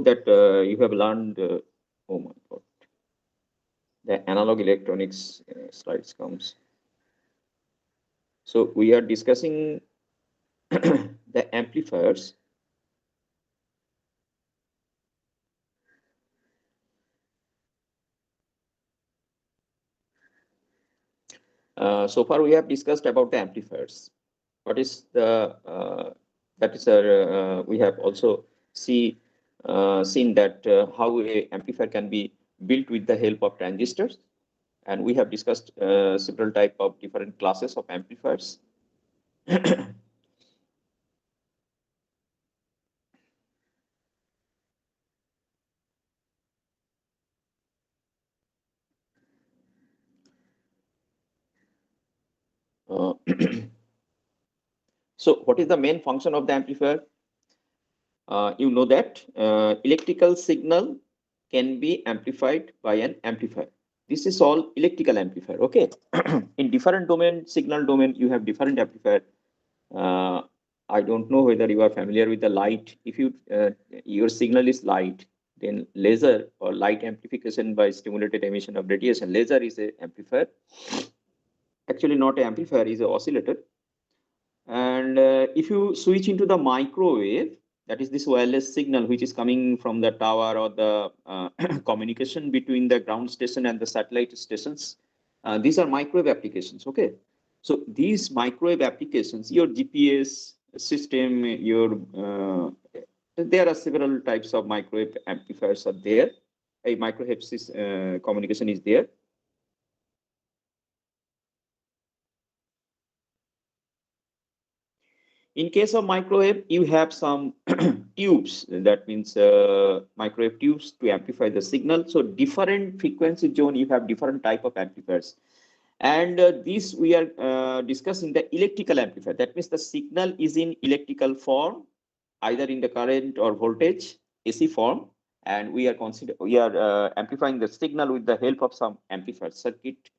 hope that you have learned. Oh my God, the analog electronics slides comes. So we are discussing the amplifiers. So far we have discussed about the amplifiers. What is the that is we have also seen that how a amplifier can be built with the help of transistors, and we have discussed several type of different classes of amplifiers. So what is the main function of the amplifier? You know that electrical signal can be amplified by an amplifier. This is all electrical amplifier. Okay. In different domain, signal domain, you have different amplifier. I don't know whether you are familiar with the light. If you your signal is light, then laser or light amplification by stimulated emission of radiation. Laser is a amplifier. Actually, not an amplifier, is an oscillator. And if you switch into the microwave, that is this wireless signal which is coming from the tower or the communication between the ground station and the satellite stations. These are microwave applications. Okay. So these microwave applications, your GPS system, there are several types of microwave amplifiers are there. A microwave communication is there. In case of microwave, you have some tubes. That means microwave tubes to amplify the signal. So different frequency zone, you have different type of amplifiers. And this we are discussing the electrical amplifier. That means the signal is in electrical form, either in the current or voltage, AC form. And we are amplifying the signal with the help of some amplifier circuit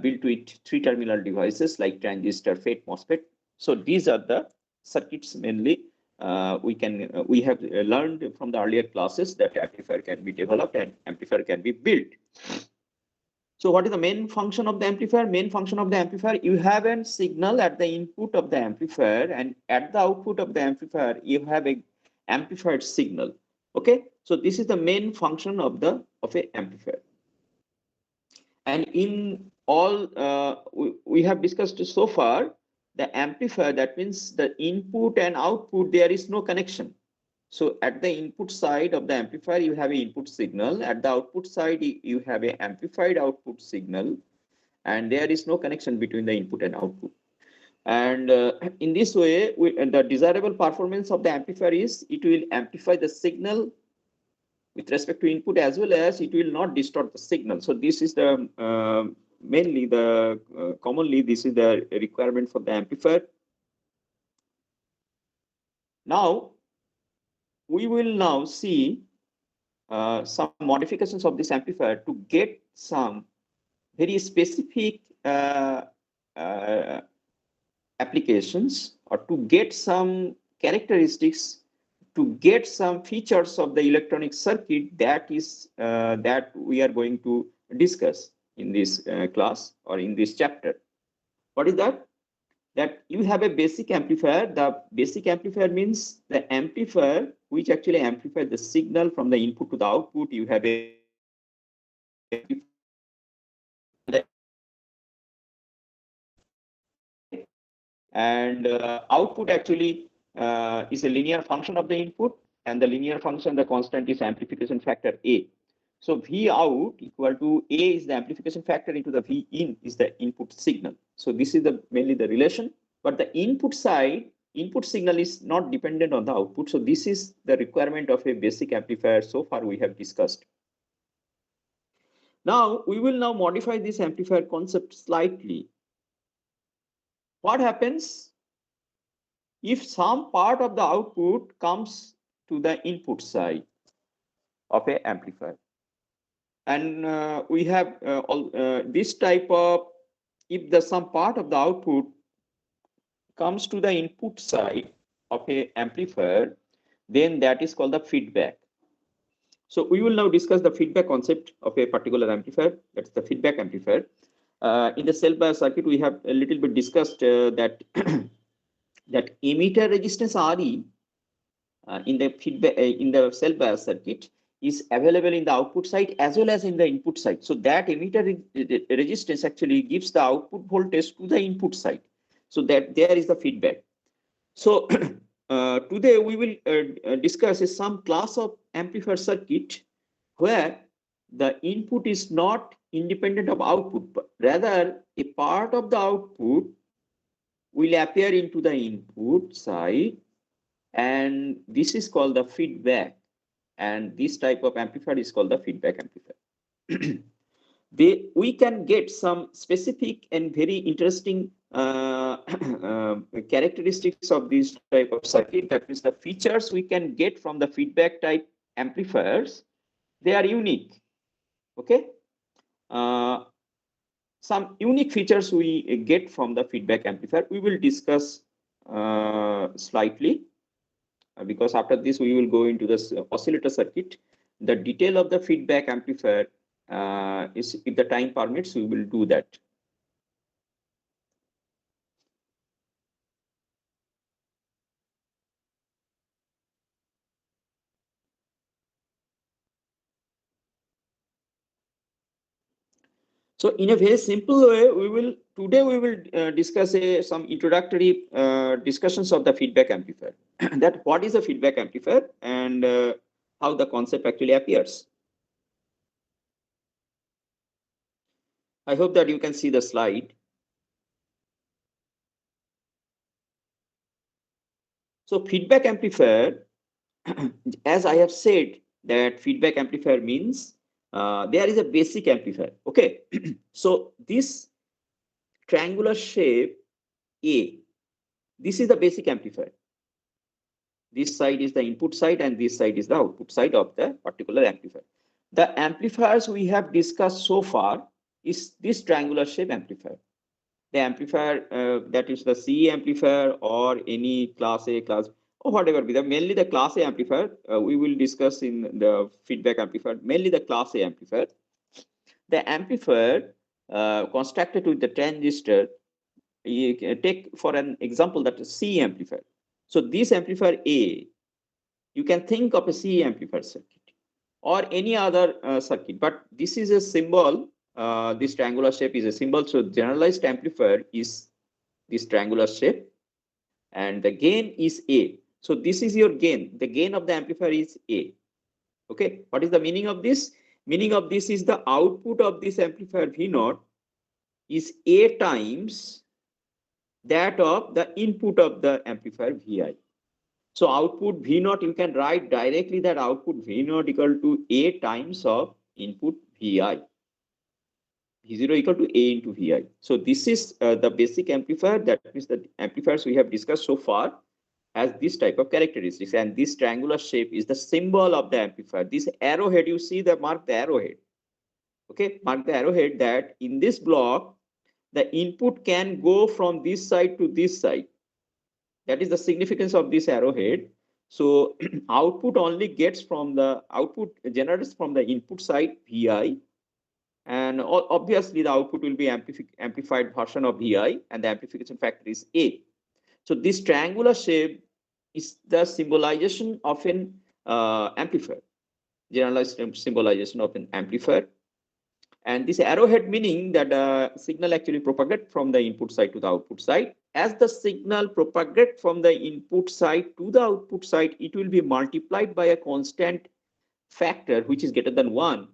built with 3-terminal devices like transistor, FET, MOSFET. So these are the circuits mainly. We have learned from the earlier classes that amplifier can be developed and amplifier can be built. So what is the main function of the amplifier? Main function of the amplifier, you have a signal at the input of the amplifier, and at the output of the amplifier, you have a amplified signal. Okay, so this is the main function of a amplifier. And in all we have discussed so far, the amplifier, that means the input and output, there is no connection. So at the input side of the amplifier, you have an input signal. At the output side, you have an amplified output signal, and there is no connection between the input and output. And in this way, the desirable performance of the amplifier is it will amplify the signal with respect to input, as well as it will not distort the signal. So this is the mainly the commonly this is the requirement for the amplifier. Now we will now see some modifications of this amplifier to get some very specific applications, or to get some characteristics, to get some features of the electronic circuit that is that we are going to discuss in this class or in this chapter. What is that? That you have a basic amplifier. The basic amplifier means the amplifier which actually amplifies the signal from the input to the output. You have a and output actually is a linear function of the input, and the linear function, the constant is amplification factor A. So V out equal to A is the amplification factor into the V in is the input signal. So this is the mainly the relation, but the input side, input signal is not dependent on the output. So this is the requirement of a basic amplifier so far we have discussed. Now we will now modify this amplifier concept slightly. What happens if some part of the output comes to the input side of an amplifier? And we have this type of, if the some part of the output comes to the input side of a amplifier, then that is called the feedback. So we will now discuss the feedback concept of a particular amplifier. That's the feedback amplifier. In the self-bias circuit, we have a little bit discussed that that emitter resistance RE in the feedback in the self-bias circuit is available in the output side as well as in the input side. So that emitter resistance actually gives the output voltage to the input side. So that there is the feedback. So today we will discuss some class of amplifier circuit where the input is not independent of output, but rather a part of the output will appear into the input side, and this is called the feedback. And this type of amplifier is called the feedback amplifier. We can get some specific and very interesting characteristics of this type of circuit. That is, the features we can get from the feedback type amplifiers, they are unique. Okay, some unique features we get from the feedback amplifier we will discuss slightly, because after this we will go into this oscillator circuit. The detail of the feedback amplifier is, if the time permits, we will do that. So in a very simple way, today we will discuss some introductory discussions of the feedback amplifier. That what is a feedback amplifier and how the concept actually appears. I hope that you can see the slide. So feedback amplifier, as I have said, that feedback amplifier means there is a basic amplifier. Okay, so this triangular shape A, this is the basic amplifier. This side is the input side and this side is the output side of the particular amplifier. The amplifiers we have discussed so far is this triangular shape amplifier. The amplifier that is the CE amplifier or any class A, class or whatever be the, mainly the class A amplifier we will discuss in the feedback amplifier, mainly the class A amplifier. The amplifier constructed with the transistor, you can take for an example that is CE amplifier. So this amplifier A, you can think of a CE amplifier circuit or any other circuit, but this is a symbol. This triangular shape is a symbol. So generalized amplifier is this triangular shape, and the gain is A. So this is your gain. The gain of the amplifier is A. Okay, what is the meaning of this? Meaning of this is the output of this amplifier V0 is A times that of the input of the amplifier Vi. So output V0, you can write directly that output V0 equal to A times of input Vi. V0 equal to A into Vi. So this is the basic amplifier. That is the amplifiers we have discussed so far has this type of characteristics, and this triangular shape is the symbol of the amplifier. This arrowhead, you see the mark the arrowhead. Okay, mark the arrowhead that in this block, the input can go from this side to this side. That is the significance of this arrowhead. So output only gets from the output generates from the input side Vi, and obviously the output will be amplified version of Vi, and the amplification factor is A. So this triangular shape is the symbolization of an amplifier, generalized symbolization of an amplifier. And this arrowhead meaning that signal actually propagate from the input side to the output side. As the signal propagate from the input side to the output side, it will be multiplied by a constant factor which is greater than 1,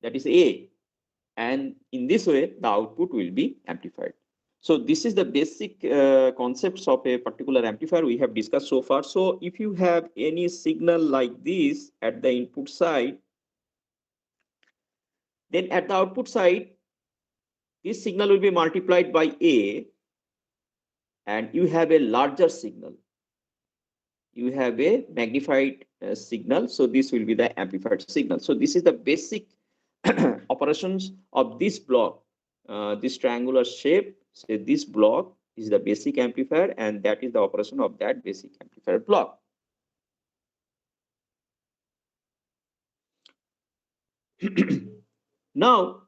that is A. And in this way, the output will be amplified. So this is the basic concepts of a particular amplifier we have discussed so far. So if you have any signal like this at the input side, then at the output side, this signal will be multiplied by A, and you have a larger signal. You have a magnified signal. So this will be the amplified signal. So this is the basic operations of this block, this triangular shape. So this block is the basic amplifier, and that is the operation of that basic amplifier block. Now,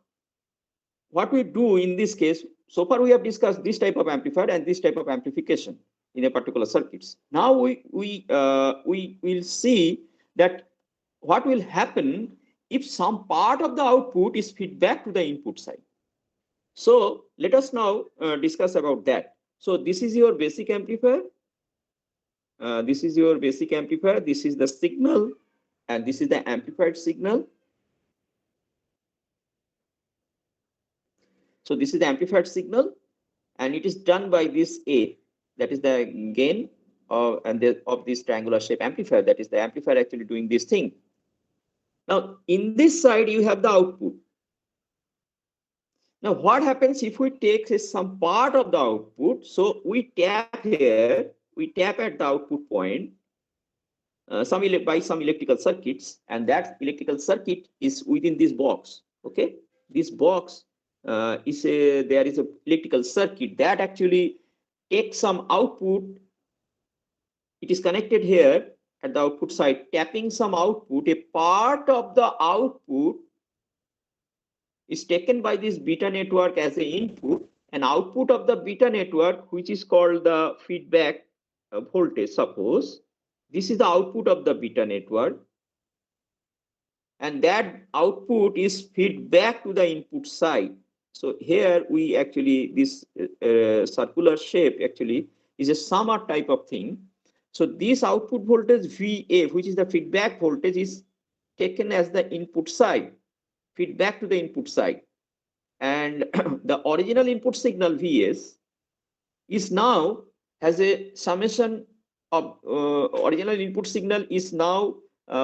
what we do in this case, so far we have discussed this type of amplifier and this type of amplification in a particular circuits. Now we will see that what will happen if some part of the output is feedback to the input side. So let us now discuss about that. So this is your basic amplifier. This is your basic amplifier. This is the signal, and this is the amplified signal. So this is the amplified signal, and it is done by this A, that is the gain of this triangular shape amplifier. That is the amplifier actually doing this thing. Now in this side you have the output. Now what happens if we take some part of the output? So we tap here, we tap at the output point by some electrical circuits, and that electrical circuit is within this box. Okay, this box there is a electrical circuit that actually takes some output. It is connected here at the output side, tapping some output. A part of the output is taken by this beta network as an input, and output of the beta network, which is called the feedback voltage. Suppose this is the output of the beta network, and that output is feedback to the input side. So here we actually, this circular shape actually is a summer type of thing. So this output voltage VA, which is the feedback voltage, is taken as the input side, feedback to the input side. And the original input signal Vs is now has a summation of original input signal is now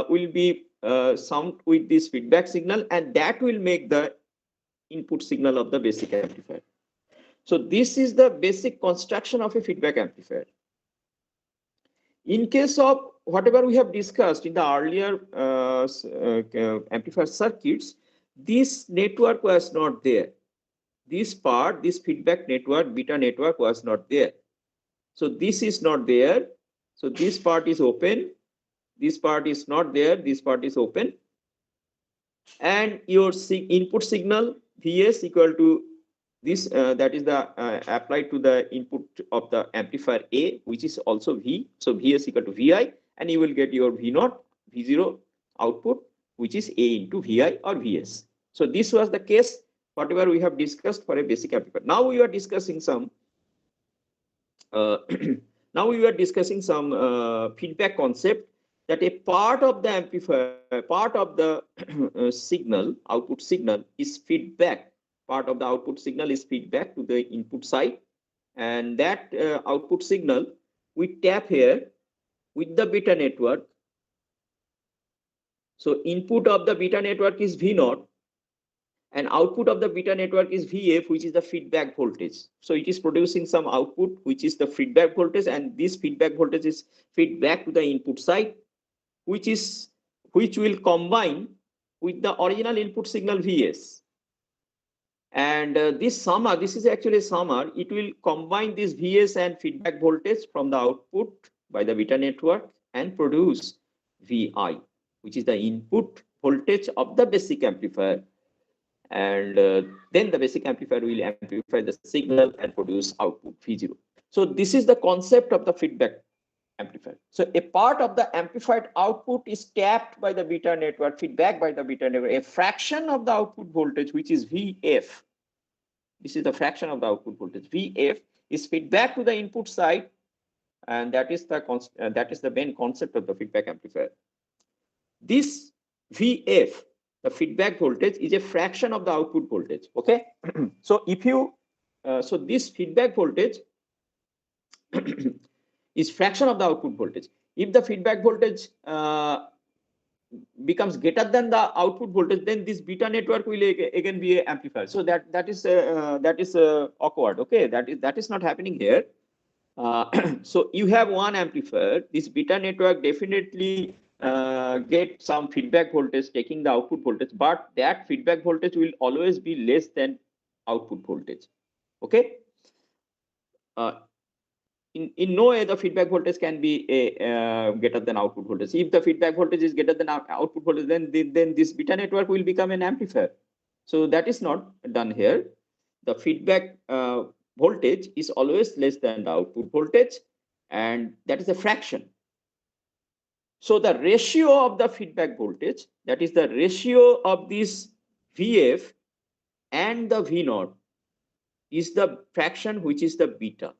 will be summed with this feedback signal, and that will make the input signal of the basic amplifier. So this is the basic construction of a feedback amplifier. In case of whatever we have discussed in the earlier amplifier circuits, this network was not there. This part, this feedback network, beta network, was not there. So this is not there. So this part is open. This part is not there. This part is open. And your input signal Vs equal to this, that is the applied to the input of the amplifier A, which is also V. So Vs equal to Vi, and you will get your V0, V0 output, which is A into Vi or Vs. So this was the case, whatever we have discussed for a basic amplifier. Now we are discussing some feedback concept, that a part of the amplifier, part of the signal, output signal, is feedback. Part of the output signal is feedback to the input side, and that output signal we tap here with the beta network. So input of the beta network is V0, and output of the beta network is Vf, which is the feedback voltage. So it is producing some output, which is the feedback voltage, and this feedback voltage is feedback to the input side, which will combine with the original input signal Vs. And this summer, this is actually a summer, it will combine this Vs and feedback voltage from the output by the beta network and produce Vi, which is the input voltage of the basic amplifier. And then the basic amplifier will amplify the signal and produce output V0. So this is the concept of the feedback amplifier. So a part of the amplified output is tapped by the beta network, feedback by the beta network. A fraction of the output voltage, which is Vf, this is the fraction of the output voltage, Vf, is feedback to the input side, and that is the main concept of the feedback amplifier. This Vf, the feedback voltage, is a fraction of the output voltage. Okay, so if you so this feedback voltage is fraction of the output voltage. If the feedback voltage becomes greater than the output voltage, then this beta network will again be an amplifier. So that is awkward. Okay, that is not happening here. So you have one amplifier. This beta network definitely get some feedback voltage taking the output voltage, but that feedback voltage will always be less than output voltage. Okay. in no way the feedback voltage can be a greater than output voltage. If the feedback voltage is greater than output voltage, then this beta network will become an amplifier. So that is not done here. The feedback voltage is always less than the output voltage, and that is a fraction. So the ratio of the feedback voltage, that is the ratio of this VF and the V naught, is the fraction which is the beta.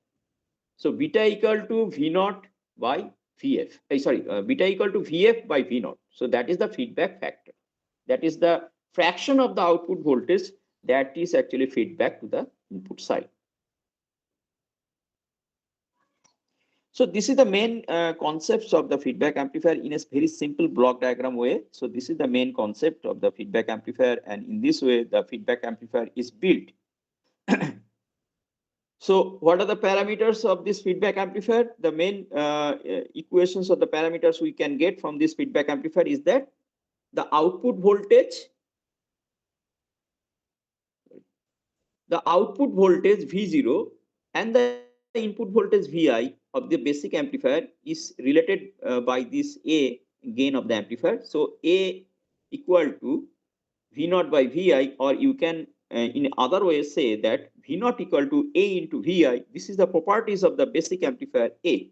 So beta equal to V naught by VF. Beta equal to VF by V naught. So that is the feedback factor. That is the fraction of the output voltage that is actually feedback to the input side. So this is the main concepts of the feedback amplifier in a very simple block diagram way. So this is the main concept of the feedback amplifier, and in this way the feedback amplifier is built. So what are the parameters of this feedback amplifier? The main equations of the parameters we can get from this feedback amplifier is that the output voltage V0 and the input voltage Vi of the basic amplifier is related by this A gain of the amplifier. So A equal to V0 by Vi, or you can in other ways say that V0 equal to A into Vi. This is the properties of the basic amplifier A.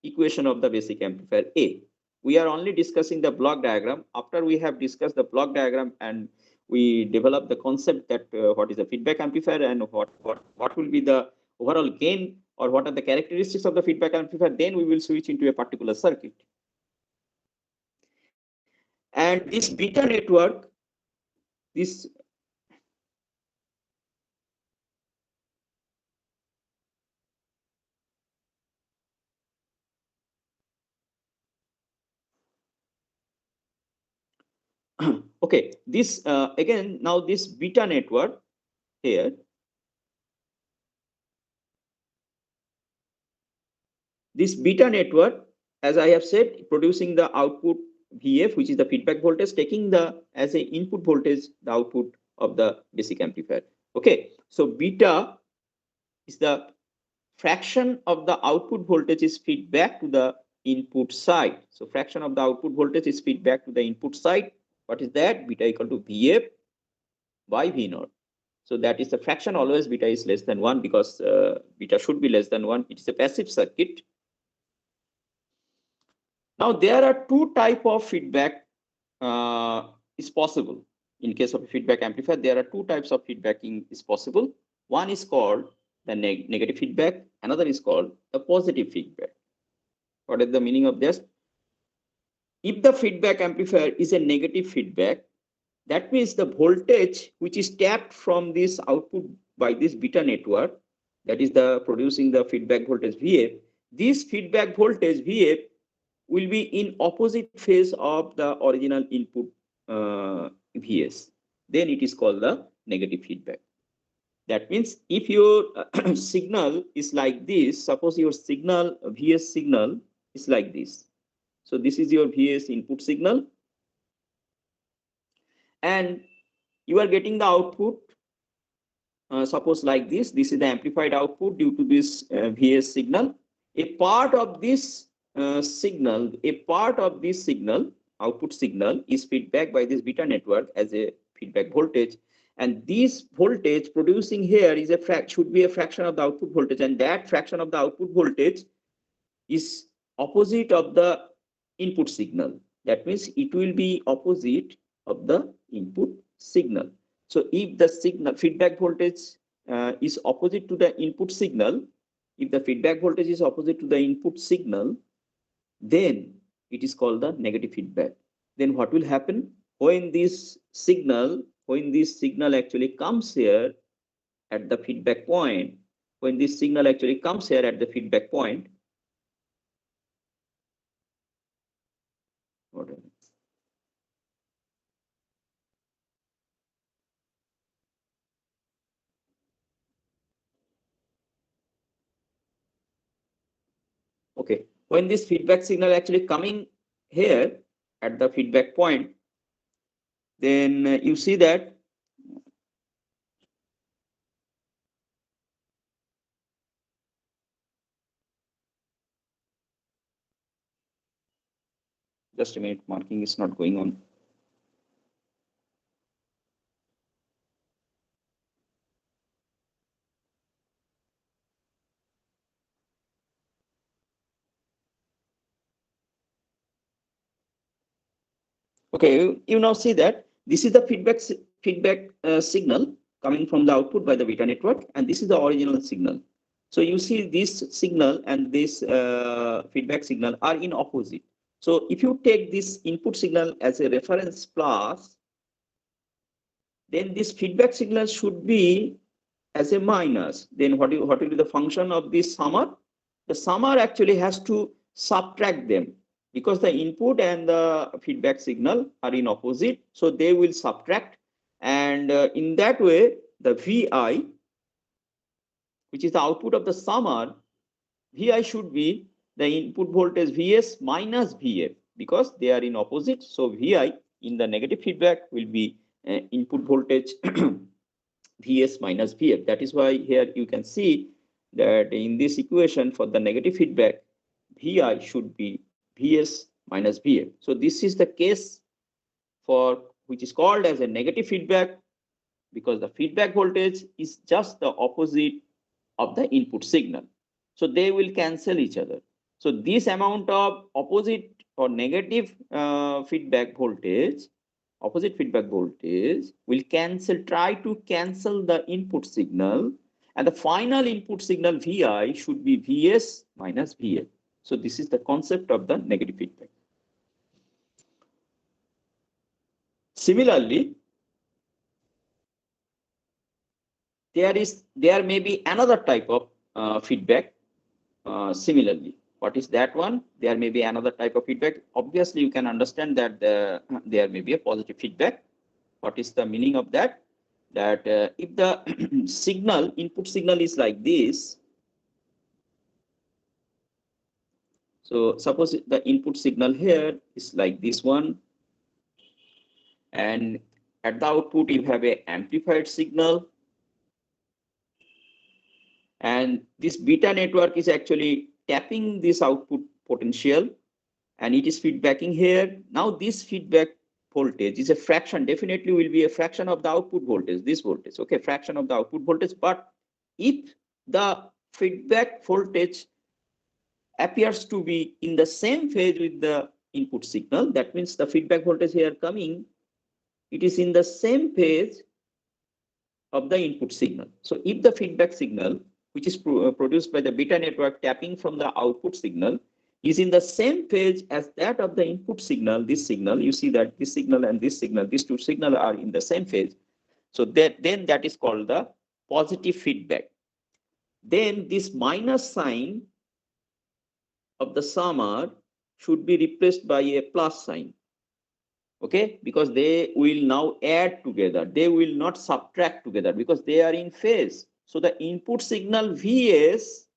Equation of the basic amplifier A. We are only discussing the block diagram. After we have discussed the block diagram and we develop the concept that what is the feedback amplifier and what will be the overall gain, or what are the characteristics of the feedback amplifier, then we will switch into a particular circuit. And this beta network, this okay, this again, now this beta network here, this beta network, as I have said, producing the output VF, which is the feedback voltage, taking the as a input voltage the output of the basic amplifier. Okay, so beta is the fraction of the output voltage is feedback to the input side. So fraction of the output voltage is feedback to the input side. What is that? Beta equal to VF by V naught. So that is the fraction. Always beta is less than 1 because beta should be less than 1. It is a passive circuit. Now there are two type of feedback is possible. In case of a feedback amplifier, there are two types of feedbacking is possible. One is called the negative feedback. Another is called the positive feedback. What is the meaning of this? If the feedback amplifier is a negative feedback, that means the voltage which is tapped from this output by this beta network, that is the producing the feedback voltage VF, this feedback voltage VF will be in opposite phase of the original input Vs. Then it is called the negative feedback. That means if your signal is like this, suppose your signal Vs signal is like this. So this is your Vs input signal, and you are getting the output suppose like this. This is the amplified output due to this Vs signal. A part of this signal, output signal is feedback by this beta network as a feedback voltage, and this voltage producing here is should be a fraction of the output voltage, and that fraction of the output voltage is opposite of the input signal. That means it will be opposite of the input signal. So if the signal feedback voltage is opposite to the input signal, if the feedback voltage is opposite to the input signal, then it is called the negative feedback. Then what will happen when this signal actually comes here at the feedback point? When this signal actually comes here at the feedback point, okay, when this feedback signal actually coming here at the feedback point, then you see that Just a minute, marking is not going on. Okay, you now see that this is the feedback signal coming from the output by the beta network, and this is the original signal. So you see this signal and this feedback signal are in opposite. So if you take this input signal as a reference plus, then this feedback signal should be as a minus. Then what will be the function of this summer? The summer actually has to subtract them, because the input and the feedback signal are in opposite, so they will subtract, and in that way the Vi, which is the output of the summer, Vi should be the input voltage Vs minus Vf, because they are in opposite. So Vi in the negative feedback will be input voltage Vs minus Vf. That is why here you can see that in this equation for the negative feedback, Vi should be Vs minus Vf. So this is the case for which is called as a negative feedback, because the feedback voltage is just the opposite of the input signal. So they will cancel each other. So this amount of opposite or negative feedback voltage, opposite feedback voltage will try to cancel the input signal, and the final input signal Vi should be Vs minus Vf. So this is the concept of the negative feedback. Similarly, there may be another type of feedback. Similarly, what is that one? There may be another type of feedback. Obviously, you can understand that there may be a positive feedback. What is the meaning of that? That if the signal, input signal is like this, so suppose the input signal here is like this one, and at the output you have a amplified signal, and this beta network is actually tapping this output potential, and it is feedbacking here. Now this feedback voltage is a fraction, definitely will be a fraction of the output voltage, this voltage, okay, fraction of the output voltage. But if the feedback voltage appears to be in the same phase with the input signal, that means the feedback voltage here coming, it is in the same phase of the input signal. So if the feedback signal, which is produced by the beta network tapping from the output signal, is in the same phase as that of the input signal, this signal, you see that this signal and this signal, these two signals are in the same phase. So then that is called the positive feedback. Then this minus sign of the summer should be replaced by a plus sign. Okay, because they will now add together, they will not subtract together, because they are in phase. So the input signal Vs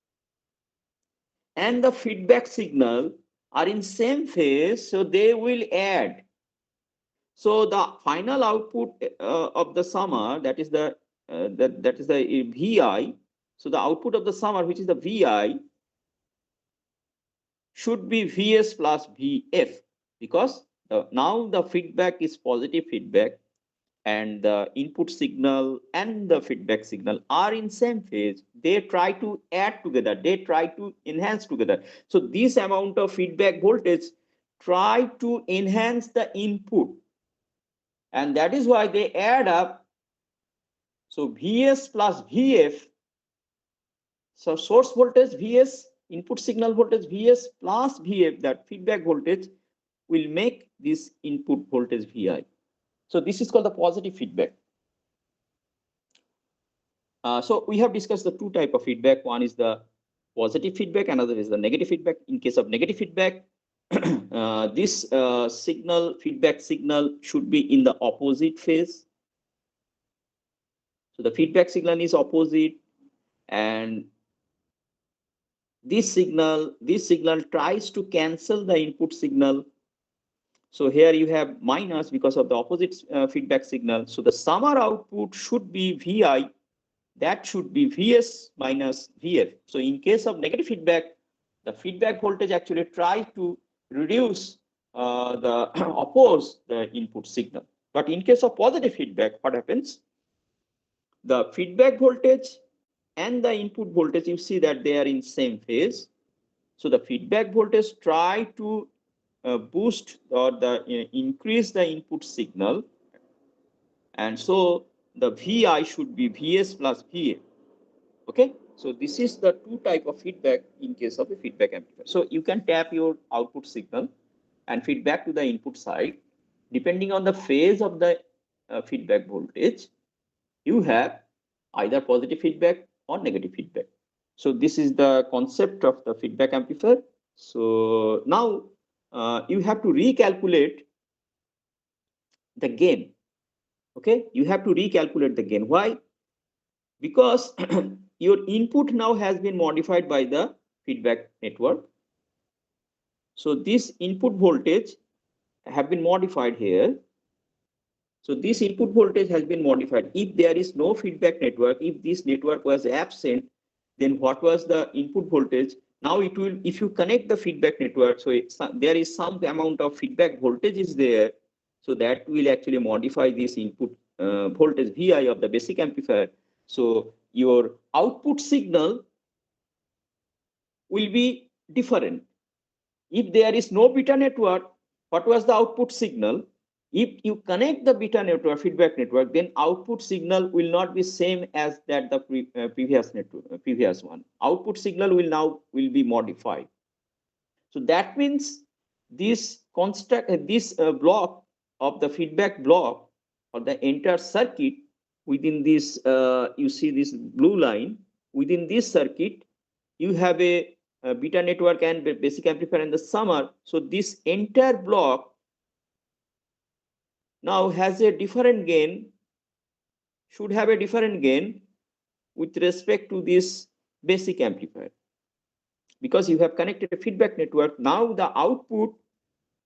and the feedback signal are in same phase, so they will add. So the final output of the summer, that is the Vi. So the output of the summer, which is the Vi, should be Vs plus Vf, because now the feedback is positive feedback, and the input signal and the feedback signal are in same phase. They try to add together, they try to enhance together. So this amount of feedback voltage try to enhance the input, and that is why they add up. So Vs plus Vf, so source voltage Vs, input signal voltage Vs plus Vf, that feedback voltage will make this input voltage Vi. So this is called the positive feedback. So we have discussed the two types of feedback. One is the positive feedback, another is the negative feedback. In case of negative feedback, this feedback signal should be in the opposite phase. So the feedback signal is opposite, and this signal tries to cancel the input signal. So here you have minus because of the opposite feedback signal. So the summer output should be Vi, that should be Vs minus Vf. So in case of negative feedback, the feedback voltage actually tries to reduce the oppose the input signal. But in case of positive feedback, what happens? The feedback voltage and the input voltage, you see that they are in same phase. So the feedback voltage try to boost or increase the input signal, and so the Vi should be Vs plus Va. Okay, so this is the two type of feedback in case of a feedback amplifier. So you can tap your output signal and feedback to the input side. Depending on the phase of the feedback voltage, you have either positive feedback or negative feedback. So this is the concept of the feedback amplifier. So now you have to recalculate the gain. Okay, you have to recalculate the gain. Why? Because your input now has been modified by the feedback network. So this input voltage have been modified here. So this input voltage has been modified. If there is no feedback network, if this network was absent, then what was the input voltage? Now it will, if you connect the feedback network, so there is some amount of feedback voltage is there. So that will actually modify this input voltage Vi of the basic amplifier. So your output signal will be different. If there is no beta network, what was the output signal? If you connect the beta network, feedback network, then output signal will not be same as that the previous network, previous one. Output signal will now be modified. So that means this construct, this block of the feedback block or the entire circuit within this, you see this blue line, within this circuit, you have a beta network and basic amplifier in the summer. So this entire block now has a different gain, should have a different gain with respect to this basic amplifier. Because you have connected a feedback network, now the output,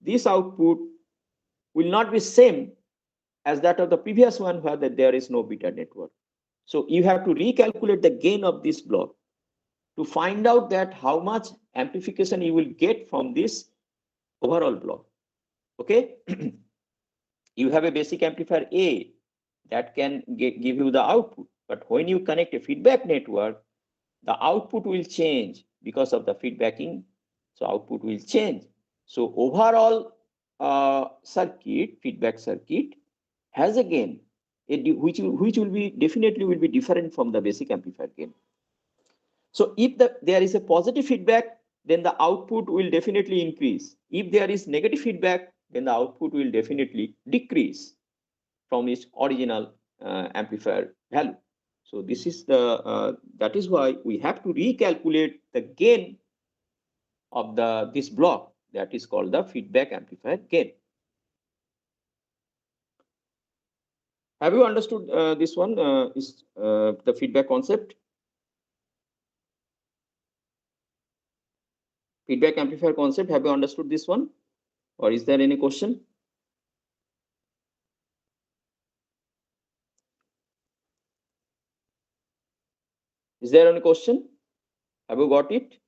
this output will not be same as that of the previous one where there is no beta network. So you have to recalculate the gain of this block to find out that how much amplification you will get from this overall block. Okay, you have a basic amplifier A that can give you the output, but when you connect a feedback network, the output will change because of the feedbacking. So output will change. So overall circuit, feedback circuit, has a gain, which will be definitely will be different from the basic amplifier gain. So if there is a positive feedback, then the output will definitely increase. If there is negative feedback, then the output will definitely decrease from its original amplifier value. So this is the that is why we have to recalculate the gain of this block, that is called the feedback amplifier gain. Have you understood this one? Is the feedback concept? Feedback amplifier concept, have you understood this one? Or is there any question? Is there any question? Have you got it?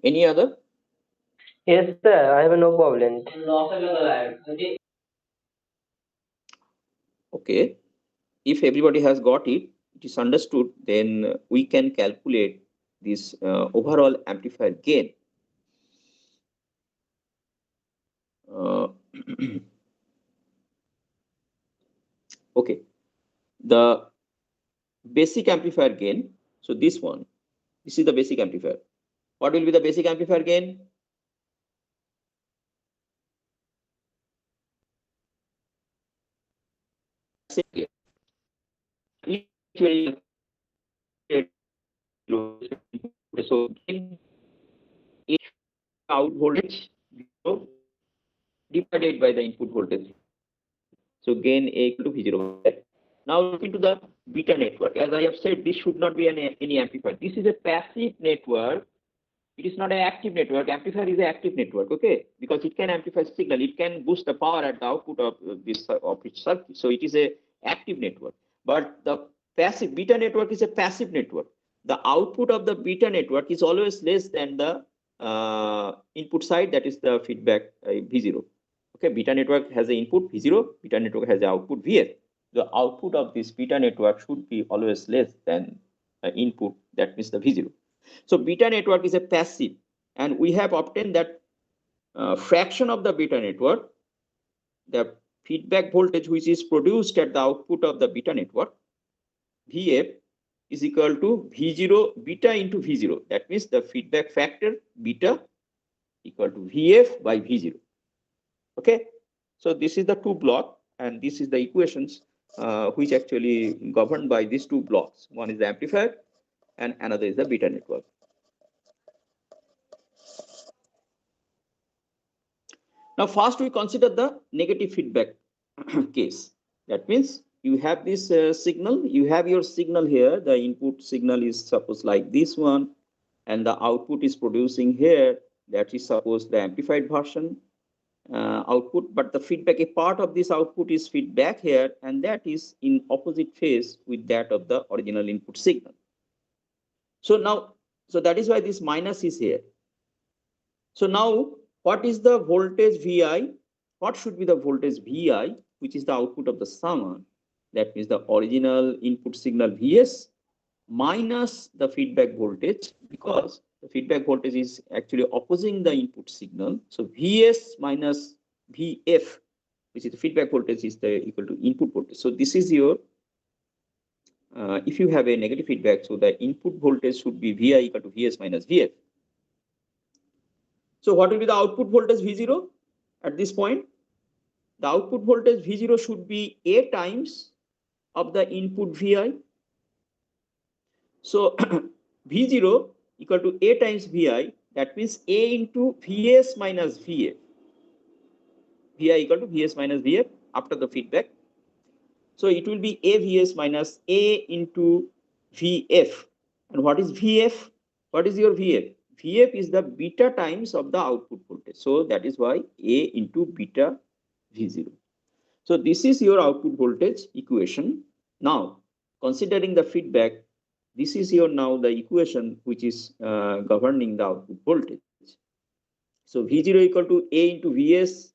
Any other? Yes, sir. I have no problem. Okay. If everybody has got it, it is understood, then we can calculate this overall amplifier gain. Okay. The basic amplifier gain. So this one, this is the basic amplifier. What will be the basic amplifier gain? So out voltage divided by the input voltage. So gain A equal to V0. Now look into the beta network. As I have said, this should not be any amplifier. This is a passive network It is not an active network. Amplifier is an active network, okay? Because it can amplify signal. It can boost the power at the output of this of its circuit. So it is a active network. But the passive beta network is a passive network. The output of the beta network is always less than the input side, that is the feedback V0. Okay, beta network has an input V0, beta network has an output VF. The output of this beta network should be always less than input, that means the V0. So beta network is a passive, and we have obtained that fraction of the beta network, the feedback voltage which is produced at the output of the beta network, VF, is equal to V0 beta into V0. That means the feedback factor beta equal to VF by V0. Okay, so this is the two block, and this is the equations which actually governed by these two blocks. One is the amplifier and another is the beta network. Now, first we consider the negative feedback case. That means you have this signal, you have your signal here, the input signal is suppose like this one, and the output is producing here, that is suppose the amplified version output, but the feedback, a part of this output is feedback here, and that is in opposite phase with that of the original input signal. So now, so that is why this minus is here. So now, what is the voltage Vi? What should be the voltage Vi, which is the output of the summon? That means the original input signal Vs minus the feedback voltage, because the feedback voltage is actually opposing the input signal. So Vs minus Vf, which is the feedback voltage, is equal to input voltage. So this is your, if you have a negative feedback, so the input voltage should be Vi equal to Vs minus Vf. So what will be the output voltage V0 at this point? The output voltage V0 should be A times of the input Vi. So V0 equal to A times Vi, that means A into Vs minus Vf. Vi equal to Vs minus Vf after the feedback. So it will be A Vs minus A into Vf. And what is Vf? What is your Vf? Vf is the beta times of the output voltage. So that is why A into beta V0. So this is your output voltage equation. Now, considering the feedback, this is your now the equation which is governing the output voltage. So V0 equal to A into Vs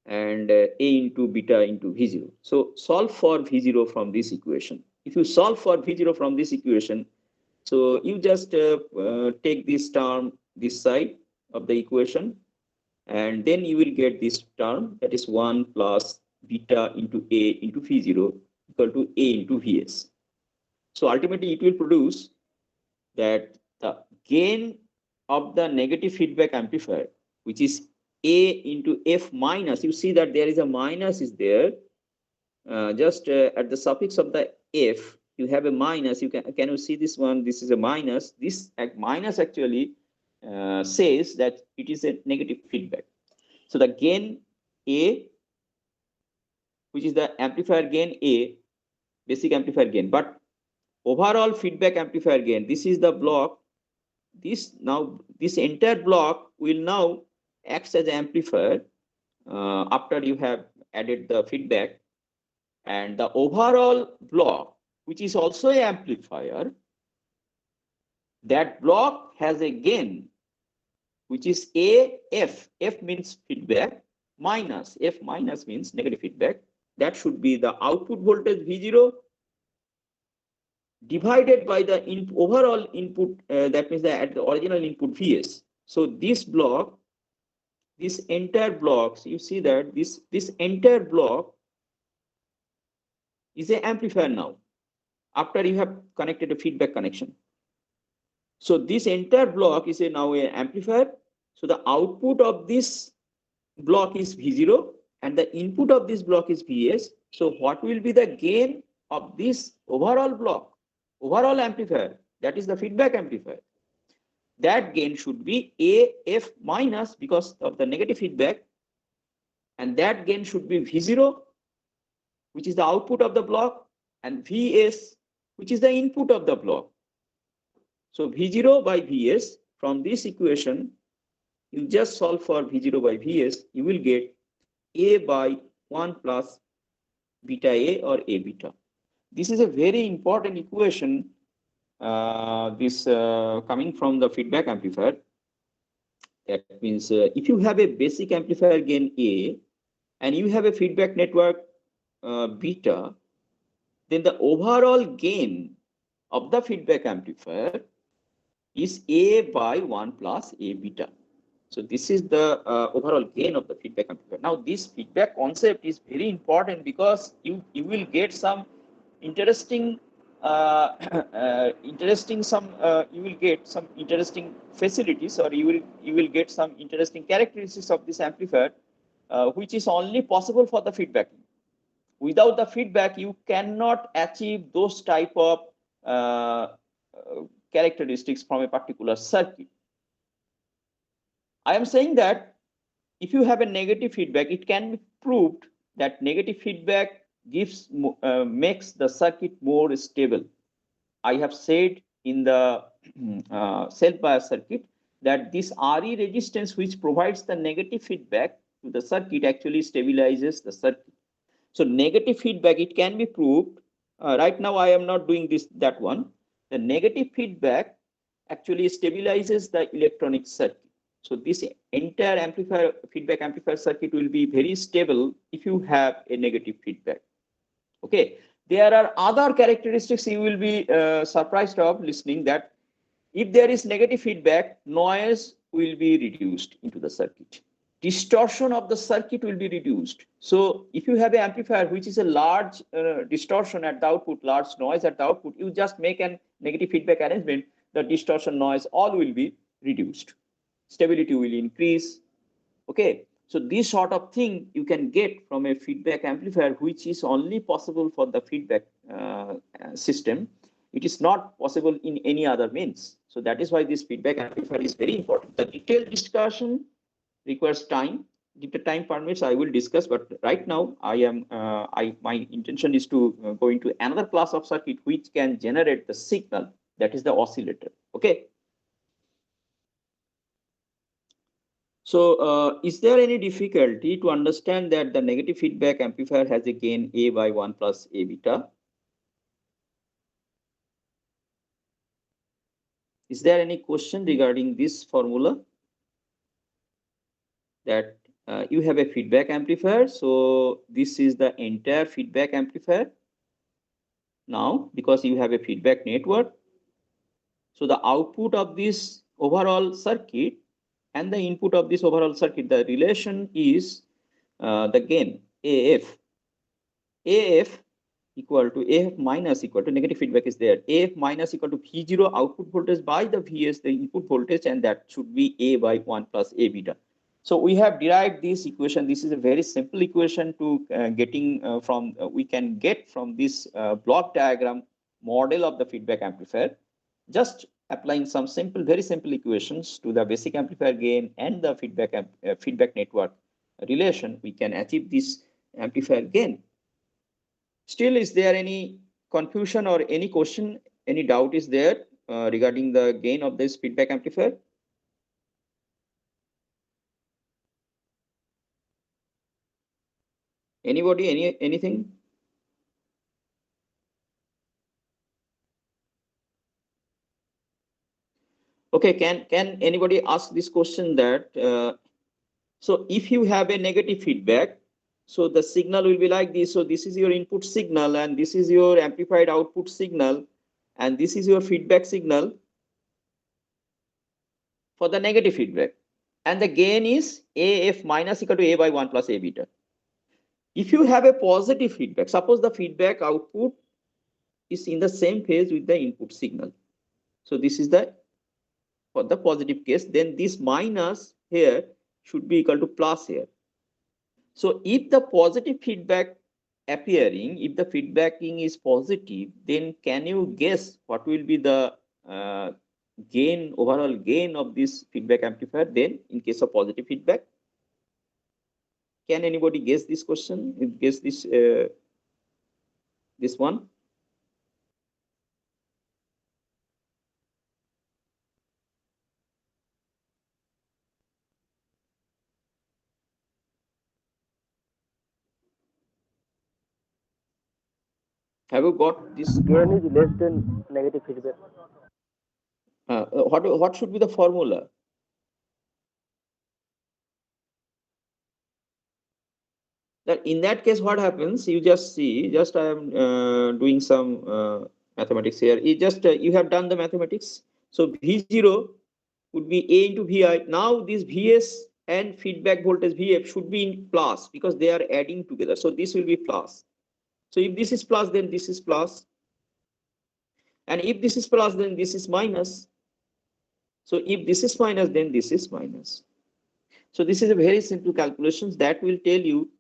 and A into beta into V0. So solve for V0 from this equation. If you solve for V0 from this equation, so you just take this term this side of the equation, and then you will get this term, that is 1 plus beta into A into V0 equal to A into Vs. So ultimately it will produce that the gain of the negative feedback amplifier, which is A into F minus, you see that there is a minus is there, just at the suffix of the F, you have a minus. You can you see this one? This is a minus. This minus actually says that it is a negative feedback. So the gain A, which is the amplifier gain A, basic amplifier gain, but overall feedback amplifier gain, this is the block. This entire block will now act as an amplifier after you have added the feedback, and the overall block, which is also an amplifier, that block has a gain which is AF. F means feedback, minus F minus means negative feedback. That should be the output voltage V0 divided by the overall input, that means at the original input Vs. So this block, this entire blocks, you see that this entire block is an amplifier now, after you have connected a feedback connection. So this entire block is now an amplifier. So the output of this block is V0 and the input of this block is Vs. So what will be the gain of this overall block, overall amplifier? That is the feedback amplifier. That gain should be AF minus because of the negative feedback, and that gain should be V0, which is the output of the block, and Vs, which is the input of the block. So V0 by Vs, from this equation, you just solve for V0 by Vs, you will get A by 1 plus beta A or A beta. This is a very important equation, coming from the feedback amplifier. That means if you have a basic amplifier gain A and you have a feedback network beta, then the overall gain of the feedback amplifier is A by 1 plus A beta. So this is the overall gain of the feedback amplifier. Now this feedback concept is very important because you will get some interesting you will get some interesting facilities, or you will get some interesting characteristics of this amplifier, which is only possible for the feedback. Without the feedback, you cannot achieve those type of uh, characteristics from a particular circuit. I am saying that if you have a negative feedback, it can be proved that negative feedback makes the circuit more stable. I have said in the self-bias circuit that this RE resistance, which provides the negative feedback to the circuit, actually stabilizes the circuit. So negative feedback, it can be proved. Right now, I am not doing that one. The negative feedback actually stabilizes the electronic circuit. So this entire feedback amplifier circuit will be very stable if you have a negative feedback. Okay. There are other characteristics you will be surprised of listening, that if there is negative feedback, noise will be reduced into the circuit. Distortion of the circuit will be reduced. So if you have an amplifier which is a large distortion at the output, large noise at the output, you just make a negative feedback arrangement, the distortion, noise, all will be reduced. Stability will increase. Okay. So this sort of thing you can get from a feedback amplifier, which is only possible for the feedback system. It is not possible in any other means. So that is why this feedback amplifier is very important. The detailed discussion requires time. If the time permits, I will discuss. But right now, my intention is to go into another class of circuit which can generate the signal. That is the oscillator. Okay. So is there any difficulty to understand that the negative feedback amplifier has a gain A by 1 plus A beta? Is there any question regarding this formula? That you have a feedback amplifier. So this is the entire feedback amplifier. Now, because you have a feedback network, so the output of this overall circuit and the input of this overall circuit, the relation is the gain AF. AF equal to AF minus equal to negative feedback is there. AF minus equal to V0 output voltage by the Vs, the input voltage, and that should be A by 1 plus A beta. So we have derived this equation. This is a very simple equation to we can get from this block diagram model of the feedback amplifier. Just applying some very simple equations to the basic amplifier gain and the feedback network relation, we can achieve this amplifier gain. Still, is there any confusion or any question, any doubt is there regarding the gain of this feedback amplifier? Anybody, anything? Okay, can anybody ask this question that, so if you have a negative feedback, so the signal will be like this. So this is your input signal and this is your amplified output signal and this is your feedback signal for the negative feedback. And the gain is AF minus equal to A by 1 plus A beta. If you have a positive feedback, suppose the feedback output is in the same phase with the input signal. So this is for the positive case, then this minus here should be equal to plus here. So if the positive feedback appearing, if the feedbacking is positive, then can you guess what will be the overall gain of this feedback amplifier then in case of positive feedback? Can anybody guess this question? Guess this one? Have you got this? Gain is less than negative feedback. What should be the formula? That in that case, what happens? You just see. Just I am doing some mathematics here. You just you have done the mathematics. So V0 would be A into Vi. Now this Vs and feedback voltage Vf should be in plus because they are adding together. So this will be plus. So if this is plus, then this is plus. And if this is plus, then this is minus. So if this is minus, then this is minus. So this is a very simple calculations that will tell you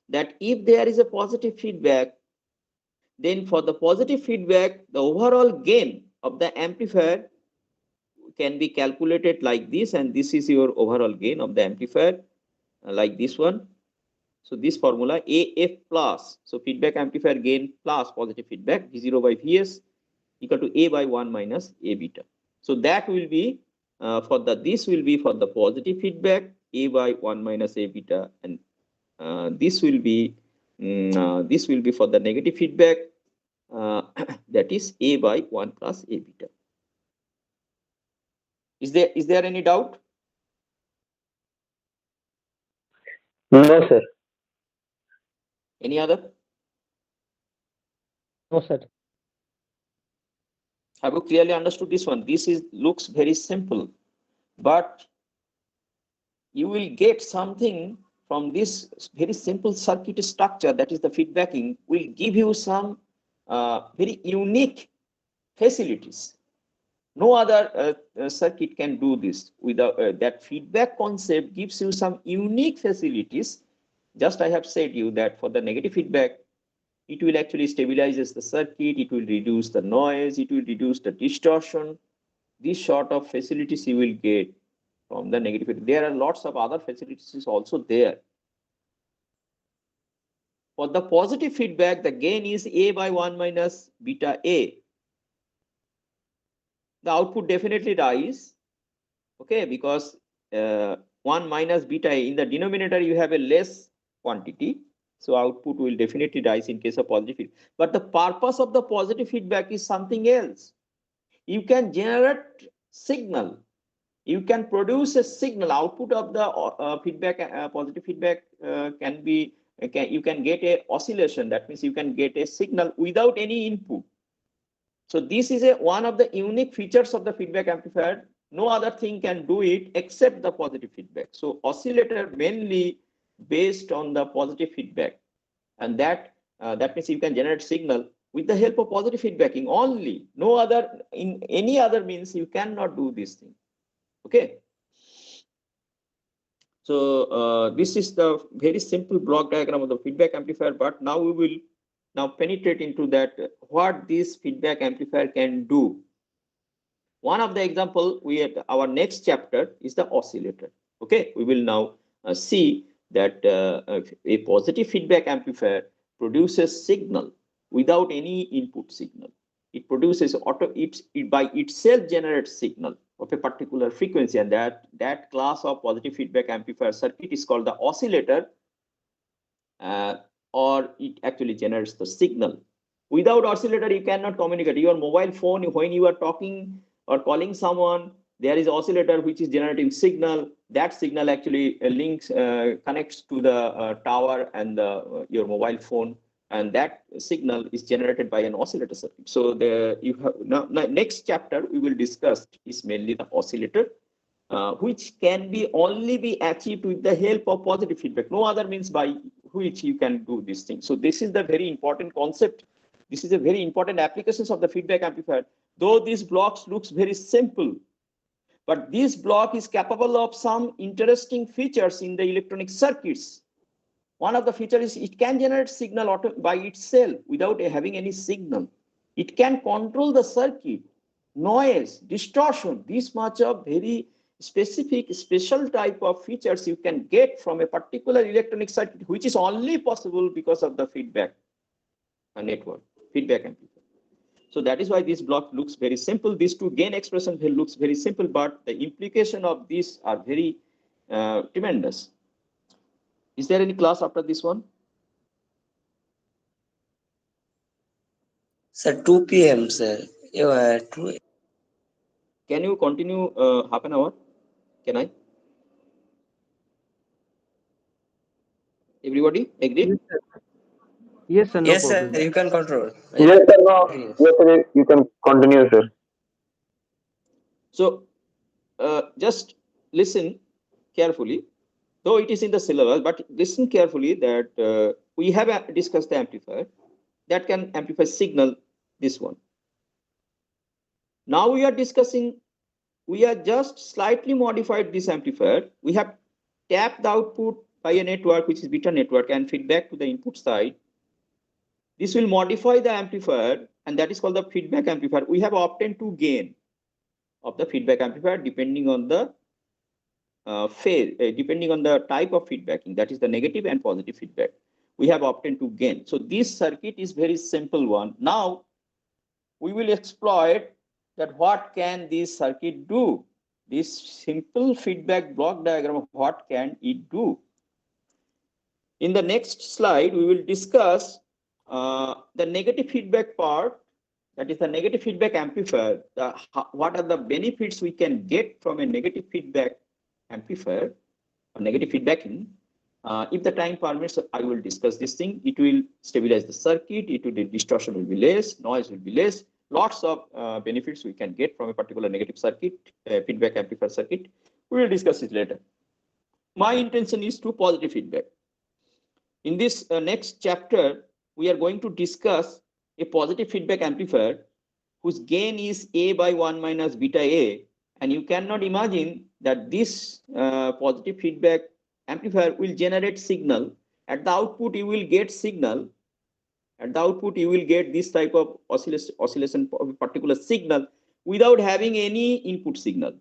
that if there is a positive feedback, then for the positive feedback, the overall gain of the amplifier can be calculated like this, and this is your overall gain of the amplifier, like this one. So this formula AF plus, so feedback amplifier gain plus positive feedback V0 by Vs equal to A by 1 minus A beta. So that will be this will be for the positive feedback A by 1 minus A beta, and this will be for the negative feedback, that is A by 1 plus A beta. Is there any doubt? No, sir. Any other? No, sir. Have you clearly understood this one? This is looks very simple, but you will get something from this very simple circuit structure, that is the feedbacking, will give you some very unique facilities. No other circuit can do this. Without that feedback concept gives you some unique facilities. Just I have said you that for the negative feedback, it will actually stabilizes the circuit, it will reduce the noise, it will reduce the distortion. These sort of facilities you will get from the negative feedback. There are lots of other facilities also there. For the positive feedback, the gain is A by 1 minus beta A. The output definitely rise, okay, because 1 minus beta A, in the denominator you have a less quantity, so output will definitely rise in case of positive feedback. But the purpose of the positive feedback is something else. You can generate signal, you can produce a signal. Output of the feedback, positive feedback, can be you can get a oscillation. That means you can get a signal without any input. So this is one of the unique features of the feedback amplifier. No other thing can do it except the positive feedback. So oscillator mainly based on the positive feedback, and that means you can generate signal with the help of positive feedbacking only. No other, in any other means you cannot do this thing. Okay. So this is the very simple block diagram of the feedback amplifier, but now we will now penetrate into that what this feedback amplifier can do. One of the example we had, our next chapter is the oscillator. Okay, we will now see that a positive feedback amplifier produces signal without any input signal. It produces it by itself generates signal of a particular frequency, and that class of positive feedback amplifier circuit is called the oscillator, or it actually generates the signal. Without oscillator, you cannot communicate. Your mobile phone, when you are talking or calling someone, there is oscillator which is generating signal. That signal actually connects to the tower and your mobile phone, and that signal is generated by an oscillator circuit. So you have now next chapter we will discuss is mainly the oscillator, which can be only be achieved with the help of positive feedback. No other means by which you can do this thing. So this is the very important concept. This is a very important applications of the feedback amplifier. Though these blocks looks very simple, but this block is capable of some interesting features in the electronic circuits. One of the features is it can generate signal by itself without having any signal. It can control the circuit, noise, distortion. This much of very specific, special type of features you can get from a particular electronic circuit, which is only possible because of the feedback network, feedback amplifier. So that is why this block looks very simple. These two gain expression looks very simple, but the implication of these are very tremendous. Is there any class after this one? Sir, 2 p.m. Sir. Yeah, 2. Can you continue half an hour? Can I? Everybody agree? Yes, sir. Yes, sir. No Yes, sir. problem. You can control. Yes, sir. No. Yes. Yes, sir. You can continue, sir. So just listen carefully, though it is in the syllabus, but listen carefully that we have discussed the amplifier that can amplify signal, this one. Now we are discussing, we are just slightly modified this amplifier. We have tapped the output by a network, which is beta network, and feedback to the input side. This will modify the amplifier, and that is called the feedback amplifier. We have obtained two gain of the feedback amplifier depending on the phase, depending on the type of feedbacking, that is the negative and positive feedback. We have obtained two gain. So this circuit is very simple one. Now we will exploit that what can this circuit do. This simple feedback block diagram, what can it do? In the next slide, we will discuss the negative feedback part, that is the negative feedback amplifier. What are the benefits we can get from a negative feedback amplifier or negative feedbacking? If the time permits, I will discuss this thing. It will stabilize the circuit. The distortion will be less, noise will be less. Lots of benefits we can get from a particular negative circuit, feedback amplifier circuit. We will discuss it later. My intention is to positive feedback. In this next chapter, we are going to discuss a positive feedback amplifier whose gain is A by 1 minus beta A. And you cannot imagine that this positive feedback amplifier will generate signal. At the output, you will get signal. At the output, you will get this type of oscillation of a particular signal without having any input signal.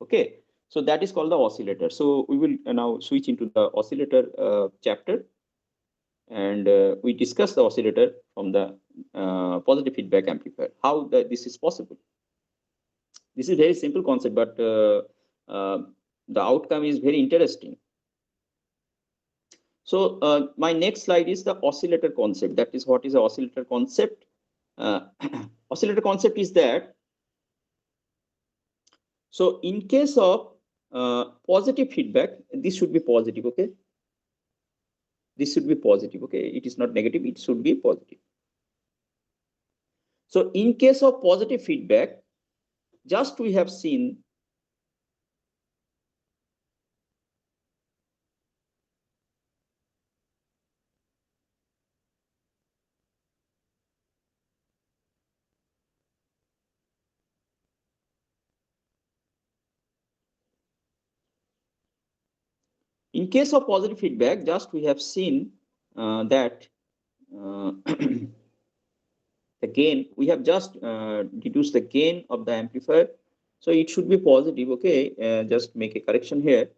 Okay, so that is called the oscillator. So we will now switch into the oscillator chapter, and we discuss the oscillator from the positive feedback amplifier, how this is possible. This is very simple concept, but the outcome is very interesting. So my next slide is the oscillator concept. That is, what is the oscillator concept? Oscillator concept is that, so in case of positive feedback, this should be positive, okay? This should be positive, okay? It is not negative, it should be positive. So in case of positive feedback, just we have seen in case of positive feedback, just we have seen that the gain, we have just deduced the gain of the amplifier. So it should be positive, okay? Just make a correction here.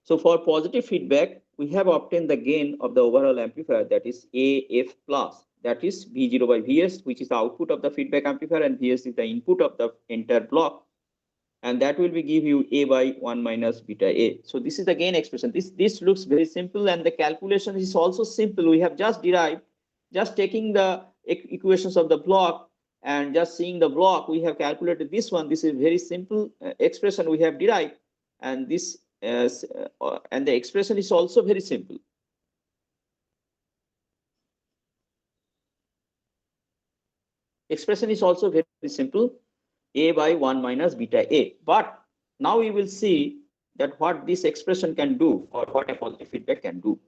So for positive feedback, we have obtained the gain of the overall amplifier, that is AF plus, that is V0 by Vs, which is the output of the feedback amplifier, and Vs is the input of the entire block. And that will be give you A by 1 minus beta A. So this is the gain expression. This looks very simple, and the calculation is also simple. We have just derived, just taking the equations of the block and just seeing the block, we have calculated this one. This is very simple expression we have derived, and this and the expression is also very simple. Expression is also very simple, A by 1 minus beta A. But now we will see that what this expression can do, or what a positive feedback can do.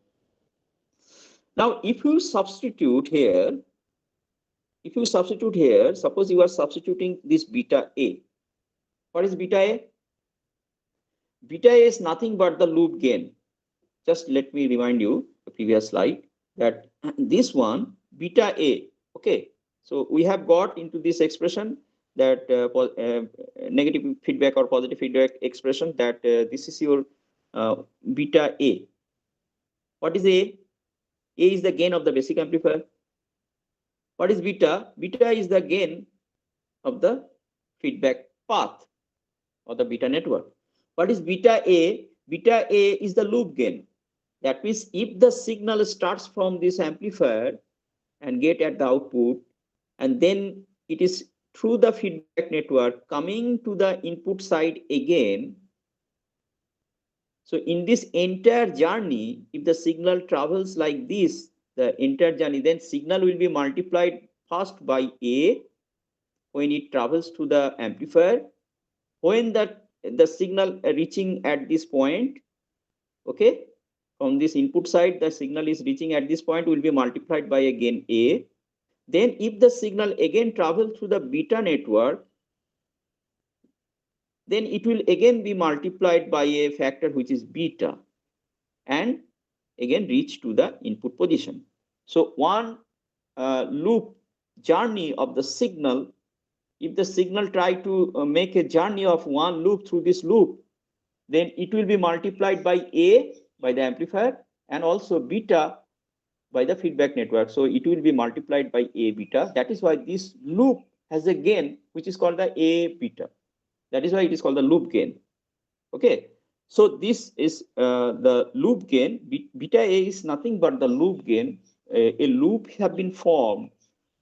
Now, if you substitute here, suppose you are substituting this beta A. What is beta A? Beta A is nothing but the loop gain. Just let me remind you the previous slide that this one, beta A, okay? So we have got into this expression that negative feedback or positive feedback expression, that this is your beta A. What is A? A is the gain of the basic amplifier. What is beta? Beta is the gain of the feedback path or the beta network. What is beta A? Beta A is the loop gain. That means if the signal starts from this amplifier and get at the output, and then it is through the feedback network coming to the input side again. So in this entire journey, if the signal travels like this, the entire journey, then signal will be multiplied first by A when it travels to the amplifier. When the signal reaching at this point, okay, from this input side, the signal is reaching at this point will be multiplied by again A. Then if the signal again travel through the beta network, then it will again be multiplied by a factor which is beta and again reach to the input position. So one loop journey of the signal, if the signal try to make a journey of one loop through this loop, then it will be multiplied by A by the amplifier and also beta by the feedback network. So it will be multiplied by A beta. That is why this loop has a gain which is called the A beta. That is why it is called the loop gain. Okay. So this is the loop gain. Beta A is nothing but the loop gain. A loop have been formed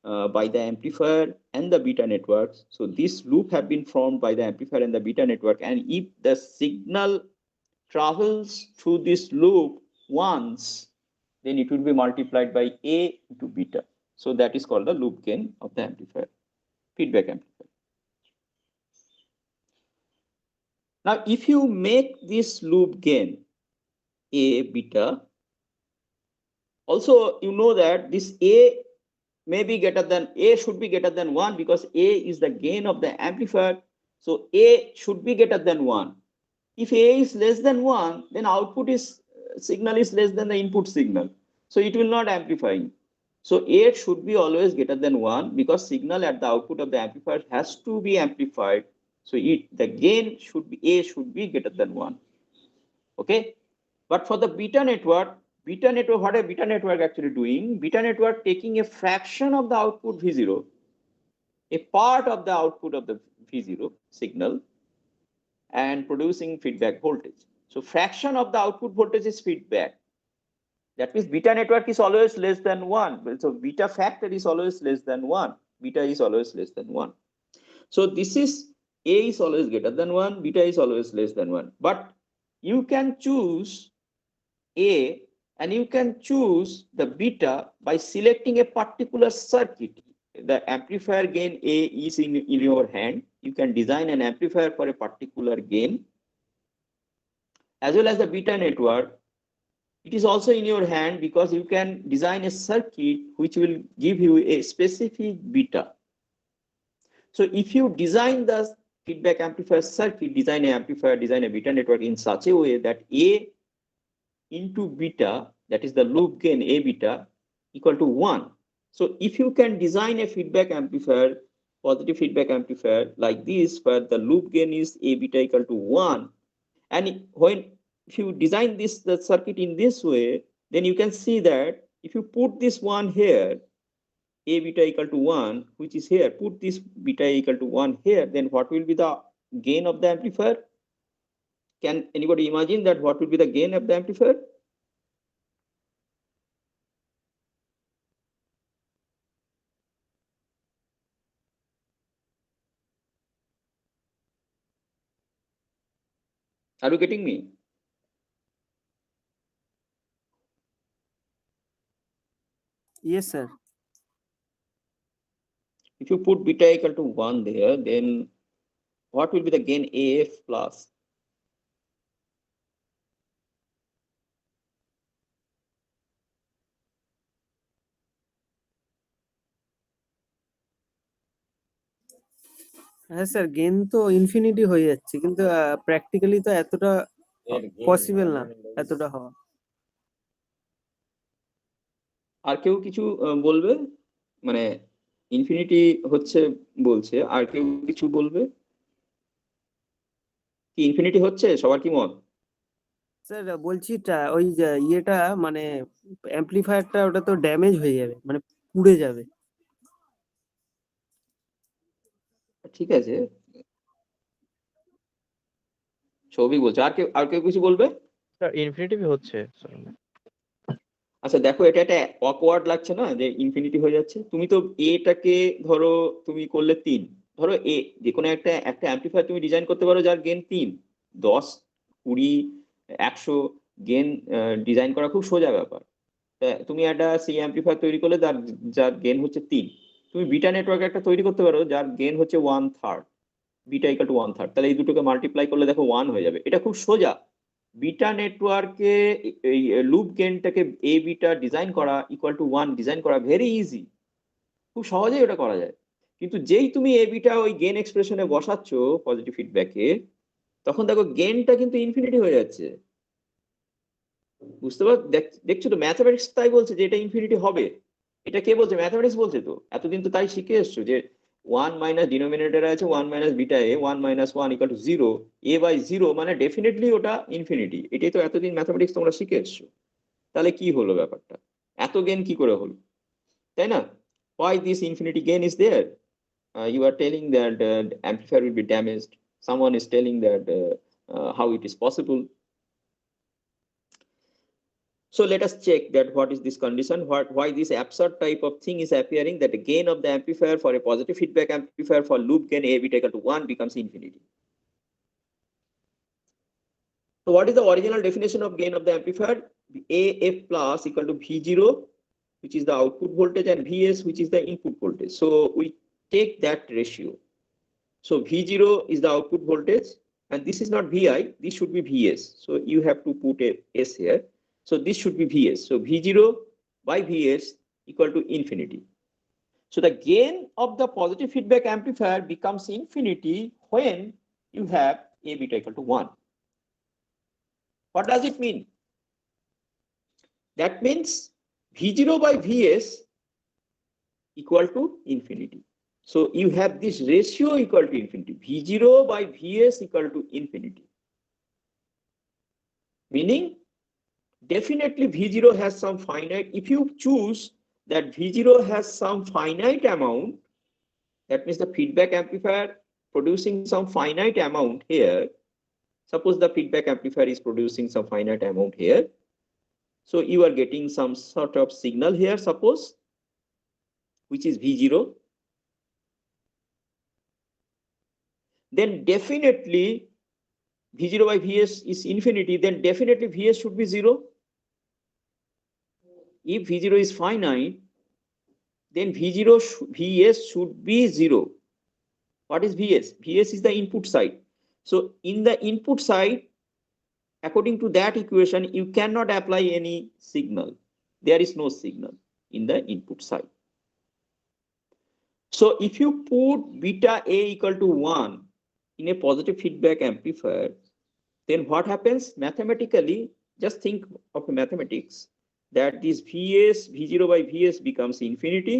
by the amplifier and the beta networks. So this loop have been formed by the amplifier and the beta network. And if the signal travels through this loop once, then it will be multiplied by A into beta. So that is called the loop gain of the amplifier, feedback amplifier. Now, if you make this loop gain A beta, also you know that this A may be greater than, A should be greater than 1 because A is the gain of the amplifier. So A should be greater than 1. If A is less than 1, then output is signal is less than the input signal. So it will not amplify. So A should be always greater than 1 because signal at the output of the amplifier has to be amplified. So the gain should be, A should be greater than 1. Okay. But for the beta network, what a beta network actually doing? Beta network taking a fraction of the output V0, a part of the output of the V0 signal, and producing feedback voltage. So fraction of the output voltage is feedback. That means beta network is always less than 1. So beta factor is always less than 1. Beta is always less than 1. So this is A is always greater than 1, beta is always less than 1. But you can choose A and you can choose the beta by selecting a particular circuit. The amplifier gain A is in your hand. You can design an amplifier for a particular gain. As well as the beta network, it is also in your hand because you can design a circuit which will give you a specific beta. So if you design the feedback amplifier circuit, design an amplifier, design a beta network in such a way that A into beta, that is the loop gain A beta, equal to 1. So if you can design a feedback amplifier, positive feedback amplifier like this, where the loop gain is A beta equal to 1, and if you design the circuit in this way, then you can see that if you put this one here, A beta equal to 1, which is here, put this beta equal to 1 here, then what will be the gain of the amplifier? Can anybody imagine that what will be the gain of the amplifier? Are you getting me? Yes, sir. If you put beta equal to 1 there, then what will be the gain AF plus? হ্যাঁ sir, gain তো infinity হয়ে যাচ্ছে, কিন্তু practically তো এতটা possible না এতটা হওয়া। আর কেউ কিছু বলবে? মানে ইনফিনিটি হচ্ছে বলছে, আর কেউ কিছু বলবে? কি ইনফিনিটি হচ্ছে? সবার কি মত? স্যার বলছি ওই ইয়েটা মানে অ্যাম্পলিফায়ারটা ওটা তো ড্যামেজ হয়ে যাবে, মানে পুড়ে যাবে। ঠিক আছে, সবই বলছে। আর কেউ কিছু বলবে? স্যার ইনফিনিটিভ হচ্ছে স্যার। আচ্ছা দেখো, এটা একটা অকওয়ার্ড লাগছে না যে ইনফিনিটি হয়ে যাচ্ছে? তুমি তো এটাকে ধরো তুমি করলে 3, ধরো যে কোনো একটা অ্যাম্পলিফায়ার তুমি ডিজাইন করতে পারো যার গেন 3, 10, 20, 100 গেন ডিজাইন করা খুব সোজা ব্যাপার। তুমি একটা সেই অ্যাম্পলিফায়ার তৈরি করলে যার যার গেন হচ্ছে 3। তুমি বিটা নেটওয়ার্ক একটা তৈরি করতে পারো যার গেন হচ্ছে 1/3, বিটা ইকুয়াল টু 1/3, তাহলে এই দুটোকে মাল্টিপ্লাই করলে দেখো 1 হয়ে যাবে। এটা খুব সোজা। বিটা নেটওয়ার্কে এই লুপ গেনটাকে এ বিটা ডিজাইন করা ইকুয়াল টু 1 ডিজাইন করা ভেরি ইজি, খুব সহজেই ওটা করা যায়। কিন্তু যেই তুমি এ বিটা ওই গেন এক্সপ্রেশনে বসাচ্ছ পজিটিভ ফিডব্যাকে, তখন দেখো গেনটা কিন্তু ইনফিনিটি হয়ে যাচ্ছে। বুঝতে পার, দেখছো তো, ম্যাথমেটিক্স তাই বলছে যে এটা ইনফিনিটি হবে। এটা কে বলছে? ম্যাথমেটিক্স বলছে। তো এতদিন তো তাই শিখে এসছো যে 1 মাইনাস ডিনোমিনেটরে আছে 1 minus beta a, 1 minus 1 equal to 0, a by 0 মানে ডেফিনেটলি ওটা ইনফিনিটি। এটাই তো এতদিন ম্যাথমেটিক্স তোমরা শিখে এসছো। তাহলে কি হলো ব্যাপারটা? এত গেন কি করে হলো, তাই না? Why this infinity gain is there? You are telling that amplifier will be damaged. Someone is telling that how it is possible. So let us check that what is this condition, why this absurd type of thing is appearing, that the gain of the amplifier for a positive feedback amplifier for loop gain a beta equal to 1 becomes infinity. So what is the original definition of gain of the amplifier? AF plus equal to V0, which is the output voltage, and Vs, which is the input voltage. So we take that ratio. So V0 is the output voltage, and this is not Vi, this should be Vs. So you have to put a S here. So this should be Vs. So V0 by Vs equal to infinity. So the gain of the positive feedback amplifier becomes infinity when you have A beta equal to 1. What does it mean? That means V0 by Vs equal to infinity. So you have this ratio equal to infinity. V0 by Vs equal to infinity. Meaning, definitely V0 has some finite. If you choose that V0 has some finite amount, that means the feedback amplifier producing some finite amount here. Suppose the feedback amplifier is producing some finite amount here. So you are getting some sort of signal here, suppose, which is V0. Then definitely V0 by Vs is infinity, then definitely Vs should be 0. If V0 is finite, then Vs should be 0. What is Vs? Vs is the input side. So in the input side, according to that equation, you cannot apply any signal. There is no signal in the input side. So if you put beta A equal to 1 in a positive feedback amplifier, then what happens mathematically? Just think of mathematics, that this V0 by Vs becomes infinity.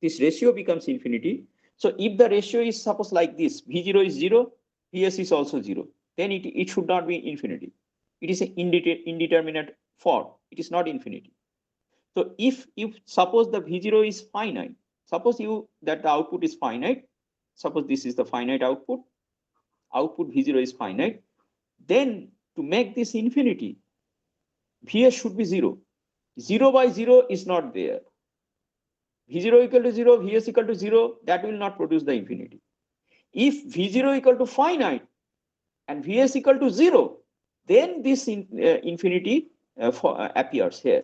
This ratio becomes infinity. So if the ratio is suppose like this, V0 is 0, Vs is also 0, then it should not be infinity. It is an indeterminate form. It is not infinity. So if suppose the V0 is finite, suppose that the output is finite, suppose this is the finite output V0 is finite, then to make this infinity, Vs should be 0. 0 by 0 is not there. V0 equal to 0, Vs equal to 0, that will not produce the infinity. If V0 equal to finite and Vs equal to 0, then this infinity appears here.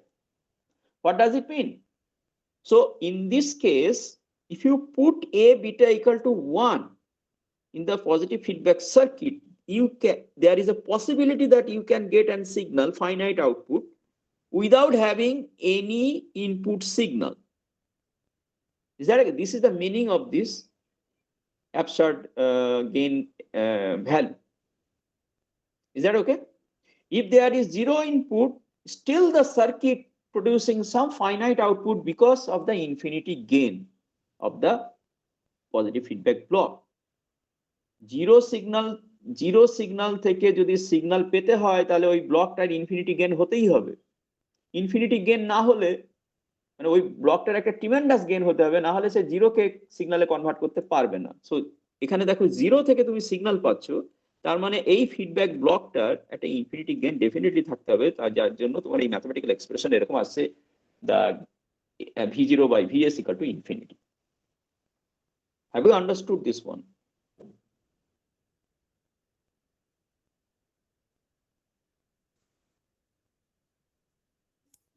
What does it mean? So in this case, if you put A beta equal to 1 in the positive feedback circuit, there is a possibility that you can get a signal, finite output, without having any input signal. This is the meaning of this absurd gain value. Is that okay? If there is 0 input, still the circuit producing some finite output because of the infinity gain of the positive feedback block. Zero signal থেকে যদি signal পেতে হয়, তাহলে ওই ব্লকটার infinity gain হতেই হবে। Infinity gain না হলে, মানে ওই ব্লকটার একটা ট্রিমেন্ডাস গেন হতে হবে, না হলে সে 0 কে সিগন্যালে কনভার্ট করতে পারবে না। সো এখানে দেখো 0 থেকে তুমি সিগন্যাল পাচ্ছ, তার মানে এই ফিডব্যাক ব্লকটার একটা ইনফিনিটি গেইন ডেফিনেটলি থাকতে হবে, যার জন্য তোমার এই ম্যাথমেটিক্যাল এক্সপ্রেশন এরকম আসছে, the v0 by vs equal to infinity. Have you understood this one?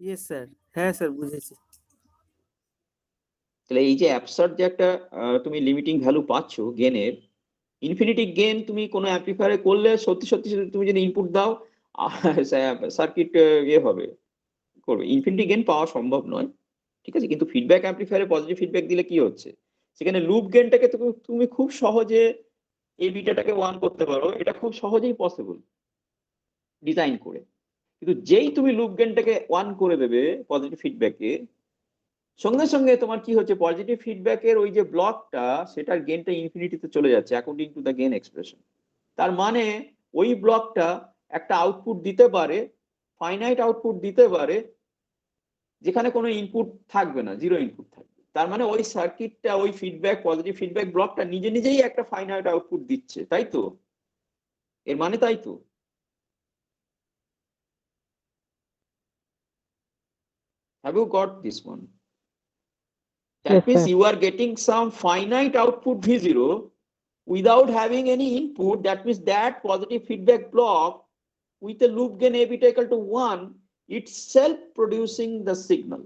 Yes sir, হ্যাঁ স্যার বুঝেছি। তাহলে এই যে অ্যাবসার্ড যে একটা তুমি লিমিটিং ভ্যালু পাচ্ছ গেনের, ইনফিনিটি গেন তুমি কোনো অ্যাম্পলিফায়ারে করলে সত্যি সত্যি তুমি যদি ইনপুট দাও সার্কিট ইয়ে হবে, করবে, ইনফিনিটি গেন পাওয়া সম্ভব নয়, ঠিক আছে। কিন্তু ফিডব্যাক অ্যাম্পলিফায়ারে পজিটিভ ফিডব্যাক দিলে কি হচ্ছে, সেখানে লুপ গেনটাকে তুমি খুব সহজে এই বিটাটাকে 1 করতে পারো, এটা খুব সহজেই পসিবল ডিজাইন করে। কিন্তু যেই তুমি লুপ গেনটাকে 1 করে দেবে পজিটিভ ফিডব্যাকে, সঙ্গে সঙ্গে তোমার কি হচ্ছে, পজিটিভ ফিডব্যাকের ওই যে ব্লকটা সেটার গেনটা ইনফিনিটিতে চলে যাচ্ছে according to the gain expression. তার মানে ওই ব্লকটা একটা আউটপুট দিতে পারে, ফাইনাইট আউটপুট দিতে পারে, যেখানে কোনো ইনপুট থাকবে না, জিরো ইনপুট থাকবে। তার মানে ওই সার্কিটটা, ওই ফিডব্যাক, পজিটিভ ফিডব্যাক ব্লকটা নিজে নিজেই একটা ফাইনাইট আউটপুট দিচ্ছে, তাই তো? এর মানে তাই তো? Have you got this one? That Yes, means sir. you are getting some finite output V0 without having any input. That means that positive feedback block with a loop gain A beta equal to 1 itself producing the signal.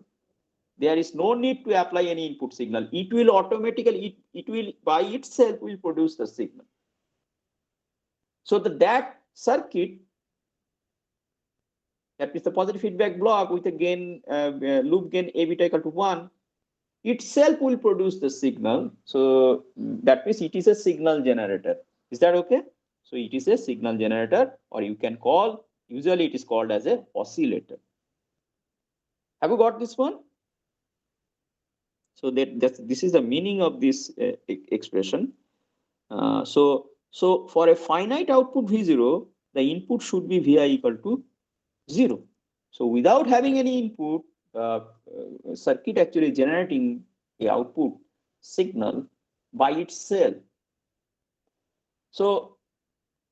There is no need to apply any input signal. It will automatically, it will by itself will produce the signal. So that circuit, that is the positive feedback block with a gain loop gain A beta equal to 1, itself will produce the signal. So that means it is a signal generator. Is that okay? So it is a signal generator, or you can call, usually it is called as a oscillator. Have you got this one? So this is the meaning of this expression. So for a finite output V0, the input should be Vi equal to 0. So without having any input, circuit actually generating a output signal by itself. So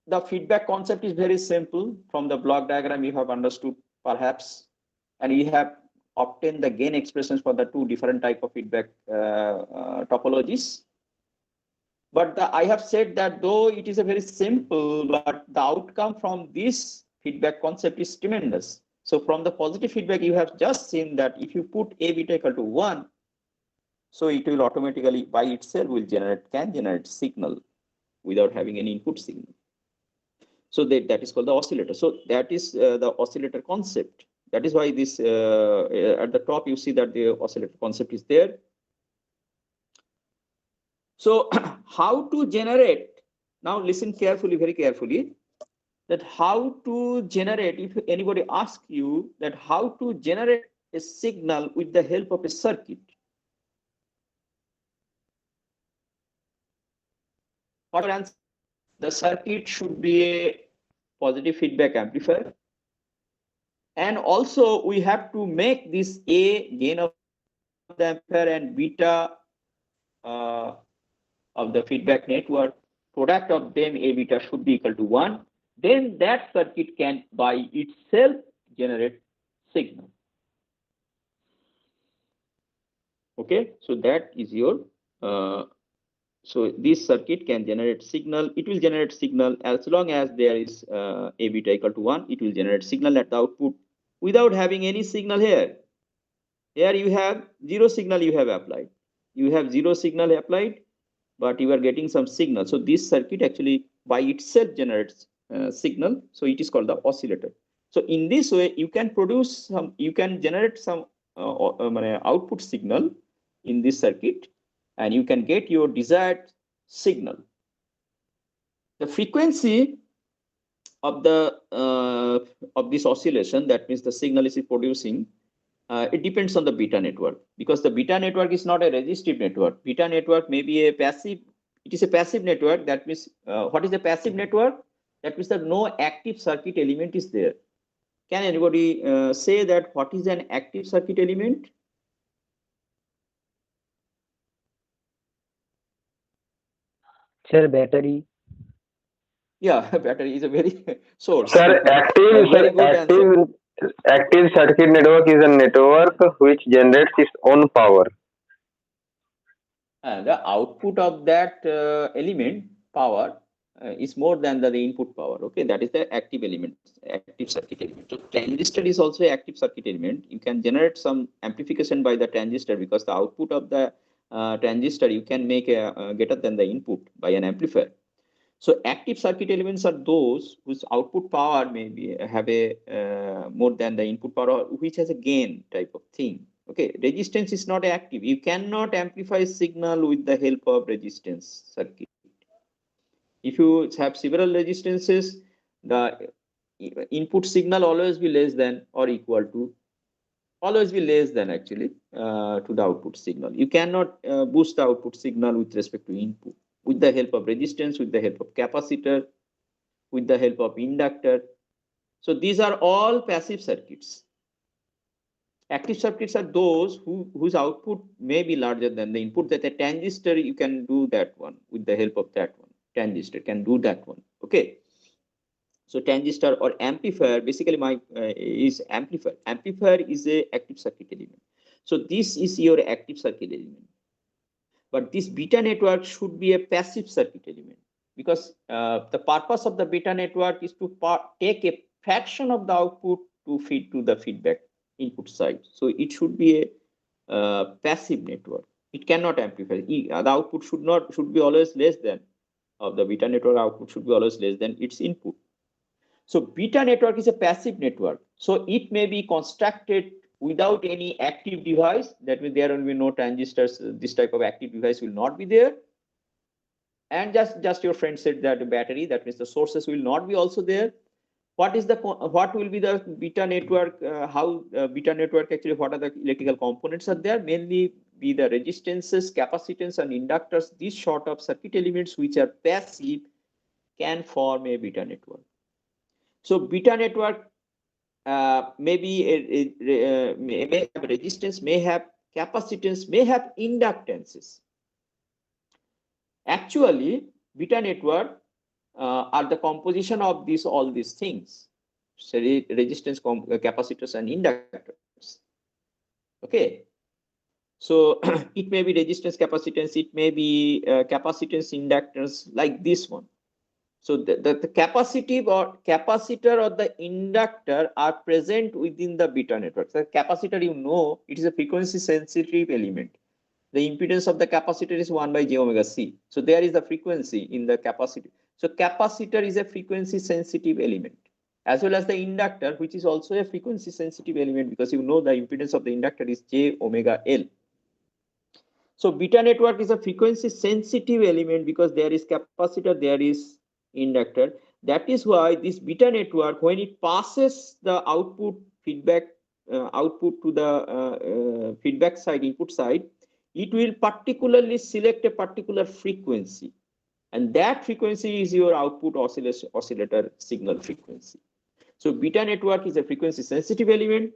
the feedback concept is very simple. From the block diagram you have understood perhaps, and you have obtained the gain expressions for the two different type of feedback topologies. But I have said that though it is a very simple, but the outcome from this feedback concept is tremendous. So from the positive feedback, you have just seen that if you put A beta equal to 1, so it will automatically by itself can generate signal without having any input signal. So that is called the oscillator. So that is the oscillator concept. That is why this at the top you see that the oscillator concept is there. So how to generate, now listen carefully, very carefully, that how to generate, if anybody asks you that how to generate a signal with the help of a circuit, what answer? The circuit should be a positive feedback amplifier, and also we have to make this A gain of the amplifier and beta of the feedback network, product of them A beta should be equal to 1. Then that circuit can by itself generate signal. Okay, so that is your so this circuit can generate signal. It will generate signal as long as there is A beta equal to 1. It will generate signal at the output without having any signal here. Here you have zero signal you have applied. You have zero signal applied, but you are getting some signal. So this circuit actually by itself generates signal. So it is called the oscillator. So in this way, you can produce some, you can generate some output signal in this circuit, and you can get your desired signal. The frequency of the of this oscillation, that means the signal is producing, it depends on the beta network, because the beta network is not a resistive network. Beta network may be a passive, it is a passive network. That means what is a passive network? That means that no active circuit element is there. Can anybody say that what is an active circuit element? Sir, battery. Yeah, battery is a very source. Sir, Very good answer. active circuit network is a network which generates its own power. The output of that element power is more than the input power. Okay, that is the active element, active circuit element. So transistor is also an active circuit element. You can generate some amplification by the transistor because the output of the transistor you can make greater than the input by an amplifier. So active circuit elements are those whose output power may be have a more than the input power, or which has a gain type of thing. Okay, resistance is not active. You cannot amplify signal with the help of resistance circuit. If you have several resistances, the input signal always be less than or equal to, always be less than actually to the output signal. You cannot boost the output signal with respect to input with the help of resistance, with the help of capacitor, with the help of inductor. So these are all passive circuits. Active circuits are those whose output may be larger than the input. That a transistor, you can do that one with the help of that one. Transistor can do that one. Okay. So transistor or amplifier, basically is amplifier. Amplifier is a active circuit element. So this is your active circuit element. But this beta network should be a passive circuit element, because the purpose of the beta network is to take a fraction of the output to feed to the feedback input side. So it should be a passive network. It cannot amplify. The output should be always less than of the beta network. Output should be always less than its input. So beta network is a passive network. So it may be constructed without any active device. That means there will be no transistors. This type of active device will not be there. And just your friend said that the battery, that means the sources will not be also there. What will be the beta network? How beta network actually? What are the electrical components are there? Mainly be the resistances, capacitance, and inductors. These sort of circuit elements which are passive can form a beta network. So beta network may have resistance, may have capacitance, may have inductances. Actually, beta network are the composition of all these things. So resistance, capacitors, and inductors. Okay. So it may be resistance, capacitance, it may be capacitance, inductance, like this one. So the capacitor or the inductor are present within the beta network. So capacitor, it is a frequency sensitive element. The impedance of the capacitor is 1 by j omega c. So there is the frequency in the capacitor. So capacitor is a frequency sensitive element, as well as the inductor, which is also a frequency sensitive element, because the impedance of the inductor is j omega l. So beta network is a frequency sensitive element because there is capacitor, there is inductor. That is why this beta network, when it passes the output to the feedback side, input side, it will particularly select a particular frequency, and that frequency is your output oscillator signal frequency. So beta network is a frequency sensitive element,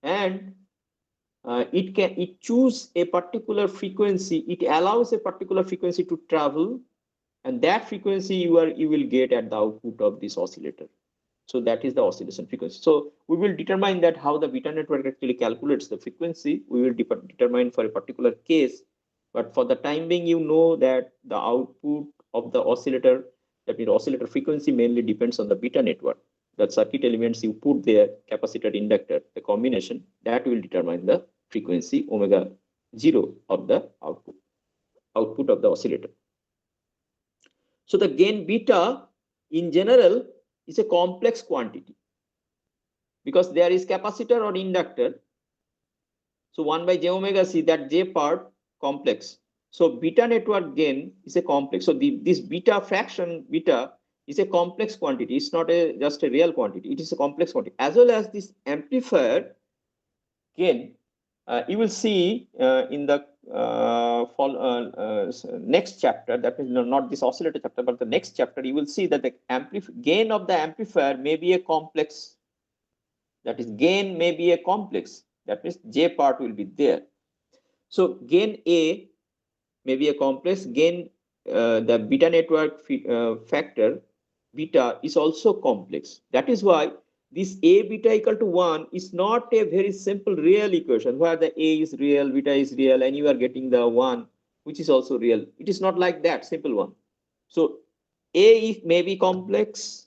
and it choose a particular frequency. It allows a particular frequency to travel, and that frequency you will get at the output of this oscillator. So that is the oscillation frequency. So we will determine that how the beta network actually calculates the frequency. We will determine for a particular case, but for the time being, that the output of the oscillator, that means oscillator frequency, mainly depends on the beta network. The circuit elements you put there, capacitor, inductor, the combination, that will determine the frequency omega 0 of the output of the oscillator. So the gain beta in general is a complex quantity, because there is capacitor or inductor. So 1 by j omega c, that j part complex. So beta network gain is a complex. So this beta fraction, beta, is a complex quantity. It's not just a real quantity. It is a complex quantity. As well as this amplifier gain, you will see in the next chapter, that is not this oscillator chapter, but the next chapter, you will see that the gain of the amplifier may be a complex. That is, gain may be a complex. That means j part will be there. So gain A may be a complex, gain the beta network factor beta is also complex. That is why this a beta equal to 1 is not a very simple real equation where the a is real, beta is real, and you are getting the 1 which is also real. It is not like that simple one. So a if may be complex,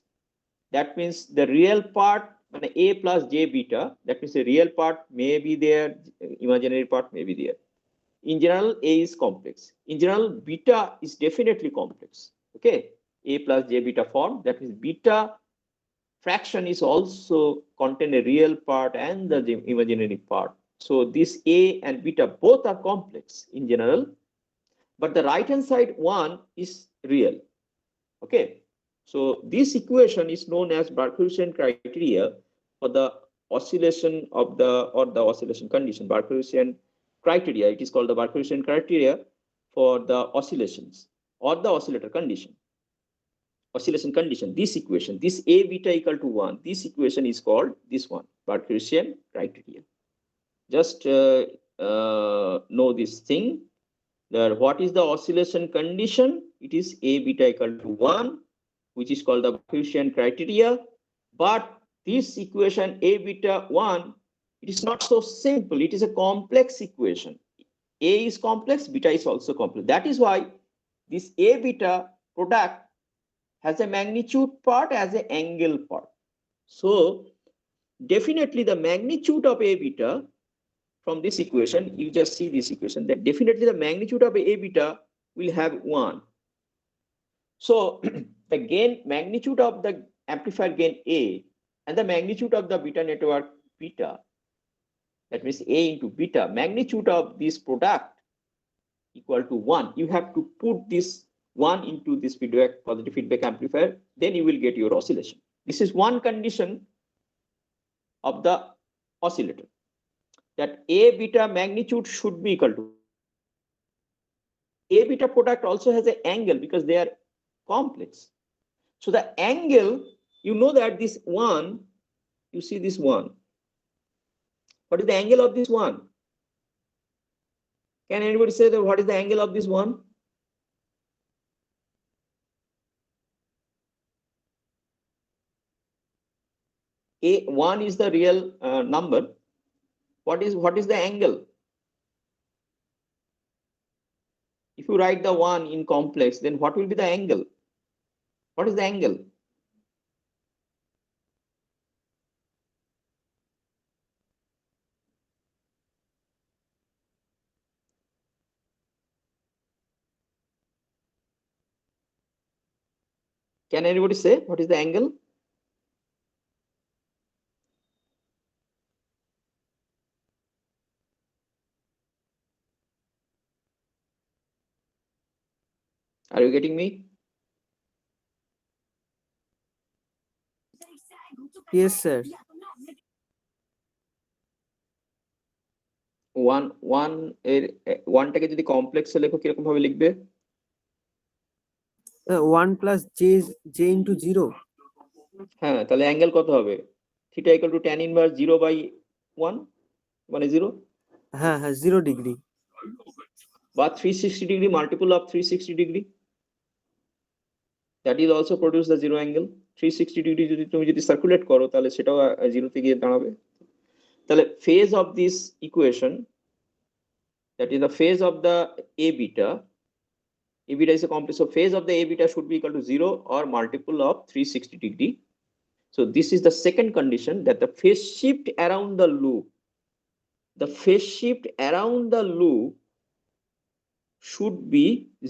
that means the real part a plus j beta, that means the real part may be there, imaginary part may be there. In general, a is complex. In general, beta is definitely complex. Okay, a plus j beta form, that means beta fraction is also contain a real part and the imaginary part. So this a and beta both are complex in general, but the right hand side one is real. Okay, so this equation is known as Barkhausen criteria for the oscillation of the oscillation condition. Barkhausen criteria, it is called the Barkhausen criteria for the oscillations or the oscillator condition. Oscillation condition, this equation, this a beta equal to 1, this equation is called this one, Barkhausen criteria. Just know this thing, that what is the oscillation condition? It is a beta equal to 1, which is called the Barkhausen criteria. But this equation a beta 1, it is not so simple. It is a complex equation. A is complex, beta is also complex. That is why this a beta product has a magnitude part as an angle part. So definitely the magnitude of a beta from this equation, you just see this equation, that definitely the magnitude of a beta will have 1. So the gain magnitude of the amplifier gain A and the magnitude of the beta network beta, that means A into beta, magnitude of this product equal to 1. You have to put this 1 into this feedback, positive feedback amplifier, then you will get your oscillation. This is one condition of the oscillator, that A beta magnitude should be equal to. A beta product also has an angle because they are complex. So the angle, you know that this 1, you see this 1. What is the angle of this 1? Can anybody say that what is the angle of this 1? A1 is the real number. What is the angle? If you write the 1 in complex, then what will be the angle? What is the angle? Can anybody say what is the angle? Are you getting me? Yes, sir. ওয়ানটাকে যদি কমপ্লেক্সে লেখো কিরকম ভাবে লিখবে? 1 plus j into 0. হ্যাঁ, তাহলে angle কত হবে? Theta equal to tan inverse 0/1 মানে 0, হ্যাঁ হ্যাঁ 0 ডিগ্রি বা 360 degree multiple of 360 degree, that is also produce the zero angle. 360 degree তুমি যদি সার্কুলেট করো তাহলে সেটাও জিরোতে গিয়ে দাঁড়াবে। তাহলে phase of this equation, that is the phase of the a beta is a complex, so phase of the a beta should be equal to 0 or multiple of 360 degree. So this is the second condition, that the phase shift around the loop, should be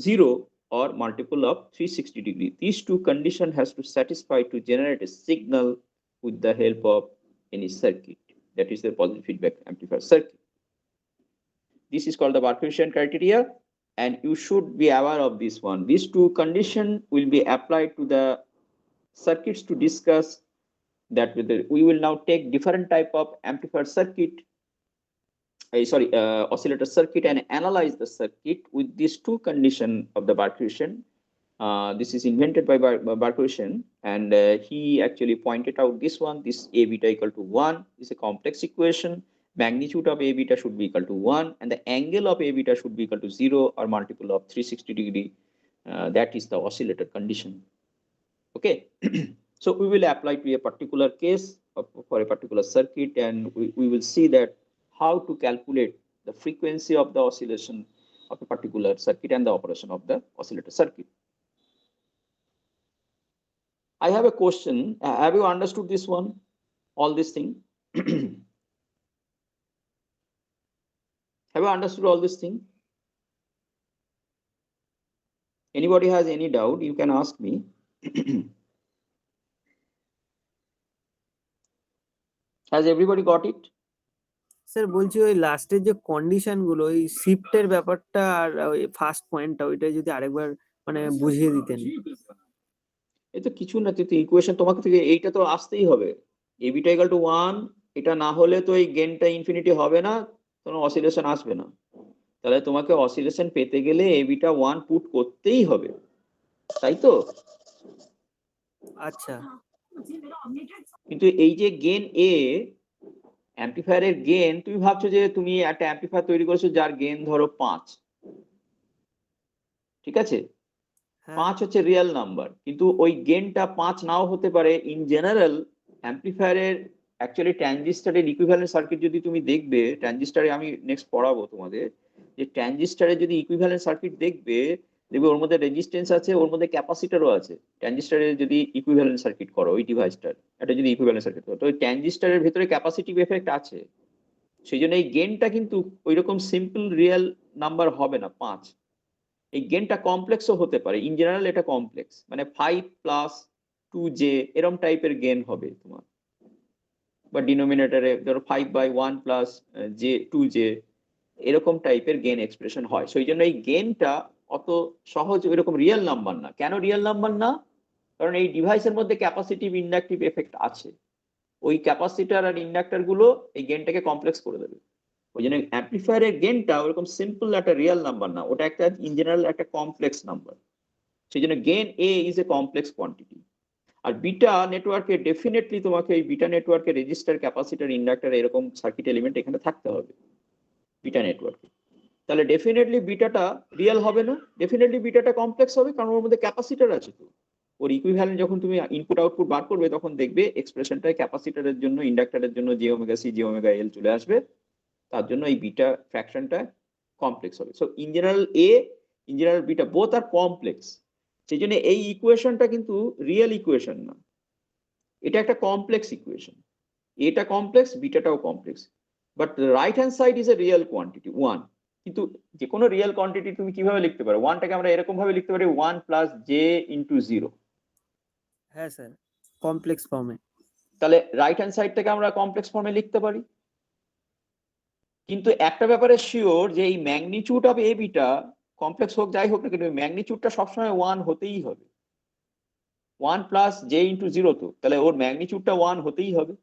0 or multiple of 360 degree. These two conditions has to satisfy to generate a signal with the help of any circuit, that is the positive feedback amplifier circuit. This is called the Barkhausen criteria, and you should be aware of this one. These two conditions will be applied to the circuits to discuss that. We will now take different type of amplifier circuit, oscillator circuit, and analyze the circuit with these two conditions of the Barkhausen. This is invented by Barkhausen, and he actually pointed out this one. This a beta equal to 1 is a complex equation. Magnitude of a beta should be equal to 1, and the angle of a beta should be equal to 0 or multiple of 360 degree. that is the oscillator condition. Okay. So we will apply to a particular case for a particular circuit, and we will see that how to calculate the frequency of the oscillation of a particular circuit and the operation of the oscillator circuit. I have a question. Have you understood this one? All this thing? Have you understood all this thing? Anybody has any doubt, you can ask me. Has everybody got it? Sir বলছি ওই লাস্টের যে condition গুলো ওই শিফটের ব্যাপারটা আর ওই first পয়েন্টটা ওইটা যদি আরেকবার মানে বুঝিয়ে দিতেন। এই তো কিছু না, তুই ইকুয়েশন তোমাকে থেকে এইটা তো আসতেই হবে। এবিটা ইকুয়াল টু 1, এটা না হলে তো এই গেনটা ইনফিনিটি হবে না, কোনো অসিলেশন আসবে না। তাহলে তোমাকে অসিলেশন পেতে গেলে এবিটা 1 পুট করতেই হবে, তাই তো? আচ্ছা, কিন্তু এই যে গেন এ, অ্যাম্পলিফায়ারের গেন, তুমি ভাবছো যে তুমি একটা অ্যাম্পলিফায়ার তৈরি করেছো যার গেন ধরো 5, ঠিক আছে? হ্যাঁ 5 হচ্ছে রিয়েল নাম্বার, কিন্তু ওই গেনটা 5 নাও হতে পারে। ইন জেনারেল অ্যাম্পলিফায়ারের অ্যাকচুয়ালি ট্রানজিস্টরের ইকুইভ্যালেন্ট সার্কিট যদি তুমি দেখবে, ট্রানজিস্টরে আমি নেক্সট পড়াবো তোমাদের, যে ট্রানজিস্টরের যদি ইকুইভ্যালেন্ট সার্কিট দেখবে ওর মধ্যে রেজিস্ট্যান্স আছে, ওর মধ্যে ক্যাপাসিটরও আছে। ট্রানজিস্টরের যদি ইকুইভ্যালেন্ট সার্কিট করো ওই ডিভাইসটার, এটা যদি ইকুইভ্যালেন্ট সার্কিট করো, তো ওই ট্রানজিস্টরের ভিতরে ক্যাপাসিটিভ এফেক্ট আছে। সেই জন্য এই গেনটা কিন্তু ওইরকম সিম্পল রিয়েল নাম্বার হবে না 5। এই গেনটা কমপ্লেক্সও হতে পারে। ইন জেনারেল এটা কমপ্লেক্স, মানে 5 প্লাস 2j এরকম টাইপের গেন হবে তোমার, বা ডিনোমিনেটরে ধরো 5/1 প্লাস j 2j এরকম টাইপের গেন এক্সপ্রেশন হয়। সেই জন্য এই গেনটা অত সহজ এরকম রিয়েল নাম্বার না। কেন রিয়েল নাম্বার না? কারণ এই ডিভাইসের মধ্যে ক্যাপাসিটিভ ইন্ডাকটিভ এফেক্ট আছে। ওই ক্যাপাসিটর আর ইন্ডাক্টর গুলো এই গেনটাকে কমপ্লেক্স করে দেবে। ওই জন্য অ্যাম্পলিফায়ারের গেনটা ওরকম সিম্পল একটা রিয়েল নাম্বার না, ওটা একটা ইন জেনারেল একটা কমপ্লেক্স নাম্বার। সেই জন্য gain a is a complex quantity. আর বিটা নেটওয়ার্কে ডেফিনেটলি তোমাকে এই বিটা নেটওয়ার্কে রেজিস্টার, ক্যাপাসিটর, ইন্ডাক্টর এরকম সার্কিট এলিমেন্ট এখানে থাকতে হবে বিটা নেটওয়ার্কে। তাহলে ডেফিনেটলি বিটাটা রিয়েল হবে না, ডেফিনেটলি বিটাটা কমপ্লেক্স হবে, কারণ ওর মধ্যে ক্যাপাসিটর আছে। তো ওর ইকুইভ্যালেন্ট যখন তুমি ইনপুট আউটপুট বার করবে তখন দেখবে এক্সপ্রেশনটা ক্যাপাসিটরের জন্য, ইন্ডাক্টরের জন্য j omega c j omega l চলে আসবে। তার জন্য এই বিটা ফ্র্যাকশনটা কমপ্লেক্স হবে। So in general a, in general beta both are complex. সেই জন্য এই ইকুয়েশনটা কিন্তু রিয়েল ইকুয়েশন না, এটা একটা কমপ্লেক্স ইকুয়েশন। এটা কমপ্লেক্স, বিটাটাও কমপ্লেক্স, but right hand side is a real quantity 1। কিন্তু যে কোনো রিয়েল কোয়ান্টিটি তুমি কিভাবে লিখতে পারো? 1টাকে আমরা এরকম ভাবে লিখতে পারি 1 প্লাস j ইন্টু 0। হ্যাঁ স্যার, কমপ্লেক্স ফর্মে। তাহলে রাইট হ্যান্ড সাইডটাকে আমরা কমপ্লেক্স ফর্মে লিখতে পারি। কিন্তু একটা ব্যাপারে শিওর, যে এই magnitude of A beta complex হোক যাই হোক না কেন, ম্যাগনিটিউডটা সবসময় 1 হতেই হবে। 1 প্লাস j ইন্টু 0, তো তাহলে ওর ম্যাগনিটিউডটা 1 হতেই হবে।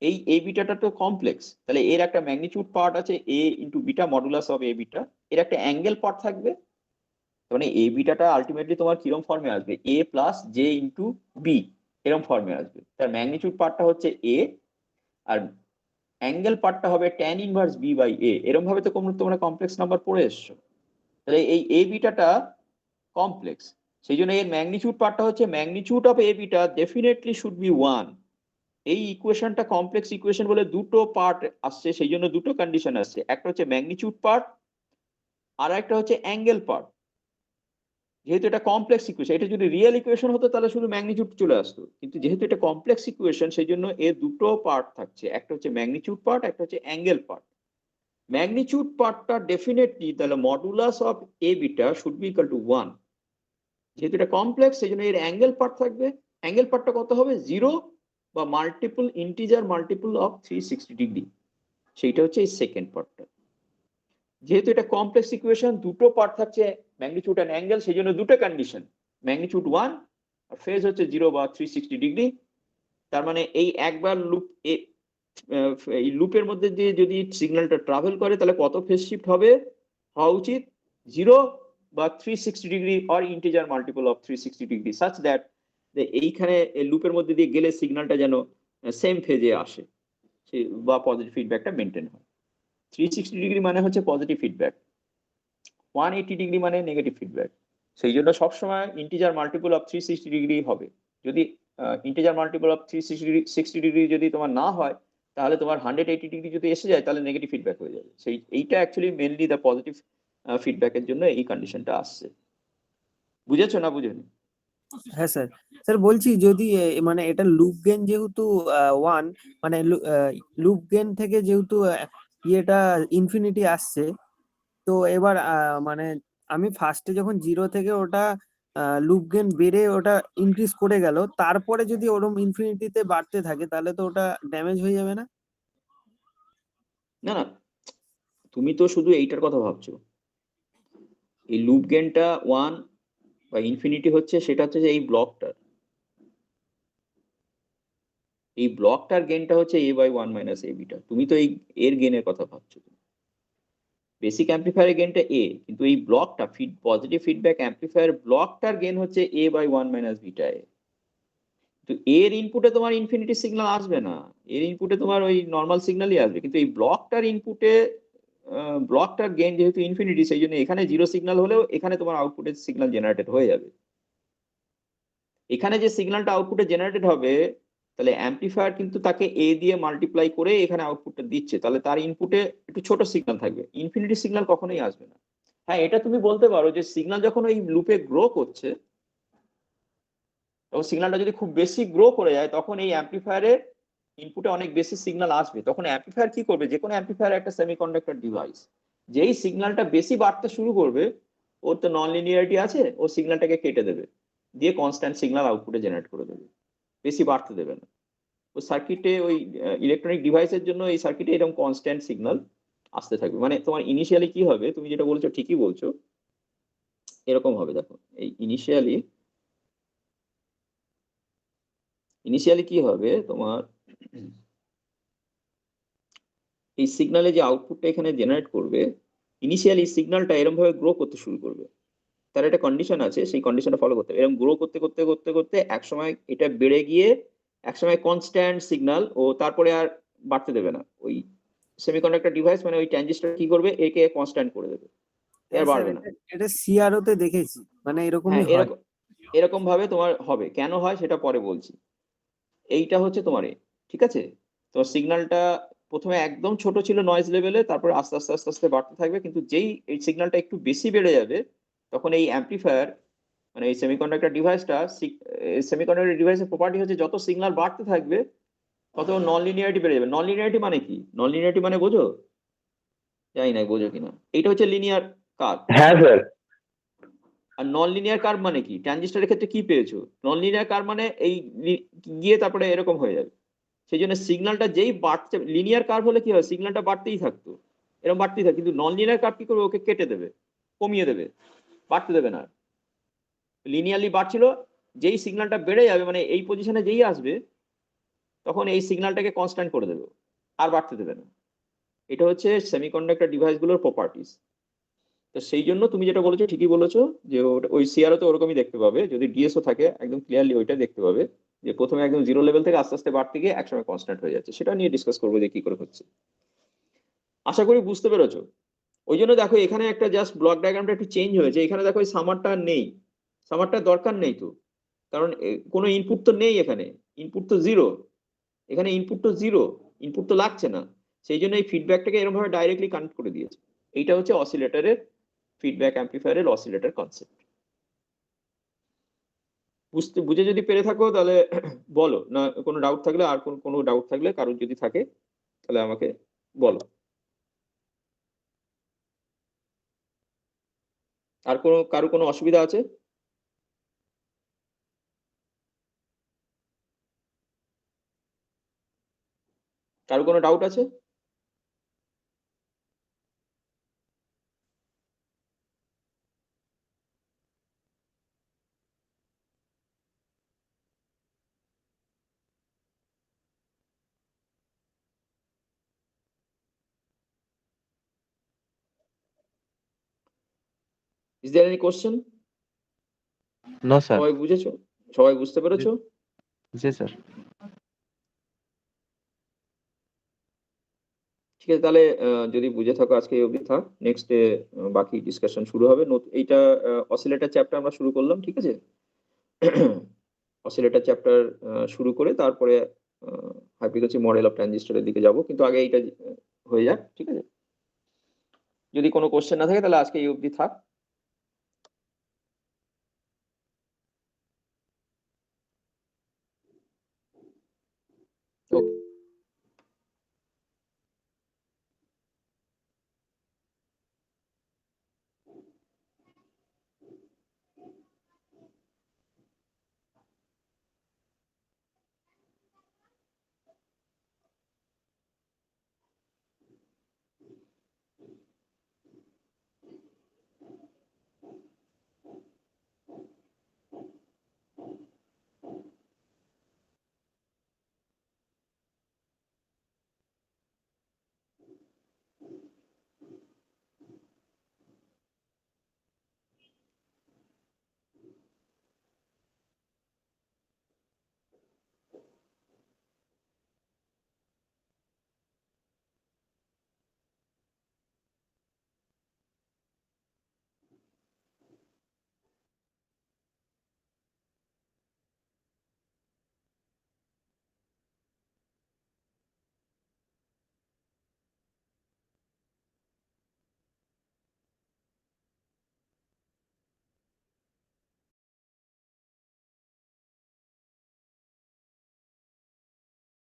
এই এ বিটাটা তো কমপ্লেক্স, তাহলে এর একটা ম্যাগনিটিউড পার্ট আছে a into beta modulus of A beta, এর একটা অ্যাঙ্গেল পার্ট থাকবে। মানে এ বিটাটা আলটিমেটলি তোমার কিরম ফর্মে আসবে? a plus j into B এরকম ফর্মে আসবে। তার ম্যাগনিটিউড পার্টটা হচ্ছে a, আর অ্যাঙ্গেল পার্টটা হবে tan inverse b by a। এরকম ভাবে তো তোমরা কমপ্লেক্স নাম্বার পড়ে এসছো। তাহলে এই এ বিটাটা কমপ্লেক্স, সেই জন্য এর ম্যাগনিটিউড পার্টটা হচ্ছে magnitude of A beta definitely should be 1। এই ইকুয়েশনটা কমপ্লেক্স ইকুয়েশন বলে দুটো পার্ট আসছে, সেই জন্য দুটো কন্ডিশন আসছে। একটা হচ্ছে ম্যাগনিটিউড পার্ট, আর একটা হচ্ছে অ্যাঙ্গেল পার্ট। যেহেতু এটা কমপ্লেক্স ইকুয়েশন, এটা যদি রিয়েল ইকুয়েশন হতো তাহলে শুধু ম্যাগনিটিউড চলে আসতো, কিন্তু যেহেতু এটা কমপ্লেক্স ইকুয়েশন সেই জন্য এর দুটো পার্ট থাকছে, একটা হচ্ছে ম্যাগনিটিউড পার্ট, একটা হচ্ছে অ্যাঙ্গেল পার্ট। ম্যাগনিটিউড পার্টটা ডেফিনেটলি তাহলে modulus of A beta should be equal to 1। যেহেতু এটা কমপ্লেক্স সেই জন্য এর অ্যাঙ্গেল পার্ট থাকবে। অ্যাঙ্গেল পার্টটা কত হবে? 0 বা multiple integer multiple of 360 degree, সেইটা হচ্ছে এই সেকেন্ড পার্টটা। যেহেতু এটা কমপ্লেক্স ইকুয়েশন, দুটো পার্ট থাকছে ম্যাগনিটিউড এন্ড অ্যাঙ্গেল, সেই জন্য দুটো কন্ডিশন, ম্যাগনিটিউড 1 আর ফেজ হচ্ছে 0 বা 360 ডিগ্রি। তার মানে এই একবার লুপ, এই লুপের মধ্যে দিয়ে যদি সিগন্যালটা ট্রাভেল করে তাহলে কত ফেজ শিফট হবে? হওয়া উচিত 0 বা 360 degree or integer multiple of 360 degree, such that এইখানে লুপের মধ্যে দিয়ে গেলে সিগন্যালটা যেন সেম ফেজে আসে বা পজিটিভ ফিডব্যাকটা মেনটেন হয়। 360 ডিগ্রি মানে হচ্ছে পজিটিভ ফিডব্যাক, 180 ডিগ্রি মানে নেগেটিভ ফিডব্যাক। সেই জন্য সবসময় ইন্টিজার মাল্টিপল অফ 360 ডিগ্রি হবে। যদি ইন্টিজার মাল্টিপল অফ 360 ডিগ্রি যদি তোমার না হয়, তাহলে তোমার 180 ডিগ্রি যদি এসে যায় তাহলে নেগেটিভ ফিডব্যাক হয়ে যাবে। এইটা অ্যাকচুয়ালি মেনলি দ্য পজিটিভ ফিডব্যাকের জন্য এই কন্ডিশনটা আসছে। বুঝেছো না বুঝেনি? হ্যাঁ স্যার। স্যার বলছি যদি মানে এটা লুপ গেন যেহেতু 1, মানে লুপ গেন থেকে যেহেতু ইয়েটা ইনফিনিটি আসছে, তো এবার মানে আমি ফার্স্টে যখন 0 থেকে ওটা লুপ গেন বেড়ে ওটা ইনক্রিজ করে গেল, তারপরে যদি ওরকম ইনফিনিটিতে বাড়তে থাকে তাহলে তো ওটা ড্যামেজ হয়ে যাবে না? না না, তুমি তো শুধু এইটার কথা ভাবছো। এই লুপ গেনটা 1 বা ইনফিনিটি হচ্ছে, সেটা হচ্ছে যে এই ব্লকটার গেনটা হচ্ছে a/1 - a বিটা। তুমি তো এই এর গেনের কথা ভাবছো। বেসিক অ্যাম্পলিফায়ারের গেনটা a, কিন্তু এই ব্লকটা পজিটিভ ফিডব্যাক অ্যাম্পলিফায়ার ব্লকটার গেন হচ্ছে a/1 - বিটা a। তো এর ইনপুটে তোমার ইনফিনিটি সিগন্যাল আসবে না, এর ইনপুটে তোমার ওই নর্মাল সিগন্যালই আসবে। কিন্তু এই ব্লকটার ইনপুটে ব্লকটার গেন যেহেতু ইনফিনিটি, সেই জন্য এখানে 0 সিগন্যাল হলেও এখানে তোমার আউটপুটে সিগন্যাল জেনারেটেড হয়ে যাবে। এখানে যে সিগন্যালটা আউটপুটে জেনারেটেড হবে, তাহলে অ্যাম্পলিফায়ার কিন্তু তাকে a দিয়ে মাল্টিপ্লাই করে এখানে আউটপুটটা দিচ্ছে, তাহলে তার ইনপুটে একটু ছোট সিগন্যাল থাকবে, ইনফিনিটি সিগন্যাল কখনোই আসবে না। হ্যাঁ, এটা তুমি বলতে পারো যে সিগন্যাল যখন ওই লুপে গ্রো করছে, তখন সিগন্যালটা যদি খুব বেশি গ্রো করে যায়, তখন এই অ্যাম্পলিফায়ারের ইনপুটে অনেক বেশি সিগন্যাল আসবে। তখন অ্যাম্পলিফায়ার কি করবে, যে কোনো অ্যাম্পলিফায়ার একটা সেমিকন্ডাক্টর ডিভাইস, যেই সিগন্যালটা বেশি বাড়তে শুরু করবে, ওর তো নন লিনিয়ারিটি আছে, ও সিগন্যালটাকে কেটে দেবে, দিয়ে কনস্ট্যান্ট সিগন্যাল আউটপুটে জেনারেট করে দেবে, বেশি বাড়তে দেবে না। ও সার্কিটে ওই ইলেকট্রনিক ডিভাইসের জন্য এই সার্কিটে এরকম কনস্ট্যান্ট সিগন্যাল আসতে থাকবে। মানে তোমার ইনিশিয়ালি কি হবে, তুমি যেটা বলছো ঠিকই বলছো, এরকম হবে। দেখো, এই ইনিশিয়ালি কি হবে তোমার, এই সিগন্যালে যে আউটপুটটা এখানে জেনারেট করবে, ইনিশিয়ালি সিগন্যালটা এরকম ভাবে গ্রো করতে শুরু করবে। তার একটা কন্ডিশন আছে, সেই কন্ডিশনটা ফলো করতে হবে। এরকম গ্রো করতে করতে করতে করতে একসময় এটা বেড়ে গিয়ে একসময় কনস্ট্যান্ট সিগন্যাল, ও তারপরে আর বাড়তে দেবে না। ওই সেমিকন্ডাক্টর ডিভাইস মানে ওই ট্রানজিস্টর কি করবে, একে কনস্ট্যান্ট করে দেবে, হ্যাঁ আর স্যার, বাড়বে না। এটা সিআরও তে দেখেছি, মানে হ্যাঁ, এরকমই হয়। এরকম ভাবে তোমার হবে। কেন হয় সেটা পরে বলছি। এইটা হচ্ছে তোমার ঠিক আছে। তোমার সিগন্যালটা প্রথমে একদম ছোট ছিল নয়েজ লেভেলে, তারপরে আস্তে আস্তে আস্তে আস্তে বাড়তে থাকবে। কিন্তু যেই এই সিগন্যালটা একটু বেশি বেড়ে যাবে, তখন এই অ্যাম্পলিফায়ার মানে এই সেমিকন্ডাক্টর ডিভাইসটা, সেমিকন্ডাক্টর ডিভাইসের প্রপার্টি হচ্ছে যত সিগন্যাল বাড়তে থাকবে তত নন লিনিয়ারিটি বেড়ে যাবে। নন লিনিয়ারিটি মানে কি, নন লিনিয়ারিটি মানে বোঝো? জানি না বোঝো কিনা। এইটা হচ্ছে লিনিয়ার কার্ভ। হ্যাঁ স্যার। আর নন লিনিয়ার কার্ভ মানে কি, ট্রানজিস্টরের ক্ষেত্রে কি পেয়েছো, নন লিনিয়ার কার্ভ মানে এই গিয়ে তারপরে এরকম হয়ে যাবে। সেই জন্য সিগন্যালটা যেই বাড়ছে, লিনিয়ার কার্ভ হলে কি হয়, সিগন্যালটা বাড়তেই থাকতো, এরকম বাড়তেই থাকে। কিন্তু নন লিনিয়ার কার্ভ কি করবে, ওকে কেটে দেবে, কমিয়ে দেবে, বাড়তে দেবে না। লিনিয়ারলি বাড়ছিল, যেই সিগন্যালটা বেড়ে যাবে মানে এই পজিশনে যেই আসবে, তখন এই সিগন্যালটাকে কনস্ট্যান্ট করে দেবে, আর বাড়তে দেবে না। এটা হচ্ছে সেমিকন্ডাক্টর ডিভাইসগুলোর প্রপার্টিস। তো সেই জন্য তুমি যেটা বলেছো ঠিকই বলেছো, যে ওই সিআরও তো ওরকমই দেখতে পাবে, যদি ডিএসও থাকে একদম ক্লিয়ারলি ওইটা দেখতে পাবে, যে প্রথমে একদম জিরো লেভেল থেকে আস্তে আস্তে বাড়তে গিয়ে একসময় কনস্ট্যান্ট হয়ে যাচ্ছে। সেটা নিয়ে ডিসকাস করবো যে কি করে হচ্ছে। আশা করি বুঝতে পেরেছো। ওই জন্য দেখো এখানে একটা জাস্ট ব্লক ডায়াগ্রামটা একটু চেঞ্জ হয়েছে। এখানে দেখো এই সামারটা নেই, সামারটার দরকার নেই তো, কারণ কোনো ইনপুট তো নেই এখানে, ইনপুট তো জিরো, এখানে ইনপুট তো জিরো, ইনপুট তো লাগছে না। সেই জন্য এই ফিডব্যাকটাকে এরকম ভাবে ডাইরেক্টলি কানেক্ট করে দিয়েছে। এইটা হচ্ছে অসিলেটরের ফিডব্যাক অ্যাম্পলিফায়ারের অসিলেটর কনসেপ্ট। বুঝে যদি পেরে থাকো তাহলে বলো, না কোনো ডাউট থাকলে, আর কোনো ডাউট থাকলে কারোর যদি থাকে তাহলে আমাকে বলো। আর কারো কোনো অসুবিধা আছে? কারো কোনো ডাউট আছে? Is there any question? No sir. সবাই বুঝেছো? সবাই বুঝতে পেরেছো? জি স্যার। ঠিক আছে, তাহলে যদি বুঝে থাকো আজকে এই অবধি থাক, নেক্সট ডে বাকি ডিসকাশন শুরু হবে। এইটা অসিলেটর চ্যাপ্টার আমরা শুরু করলাম, ঠিক আছে। অসিলেটর চ্যাপ্টার শুরু করে তারপরে হাই ফ্রিকোয়েন্সি মডেল অফ ট্রানজিস্টরের দিকে যাব, কিন্তু আগে এইটা হয়ে যাক, ঠিক আছে। যদি কোনো কোশ্চেন না থাকে তাহলে আজকে এই অবধি থাক।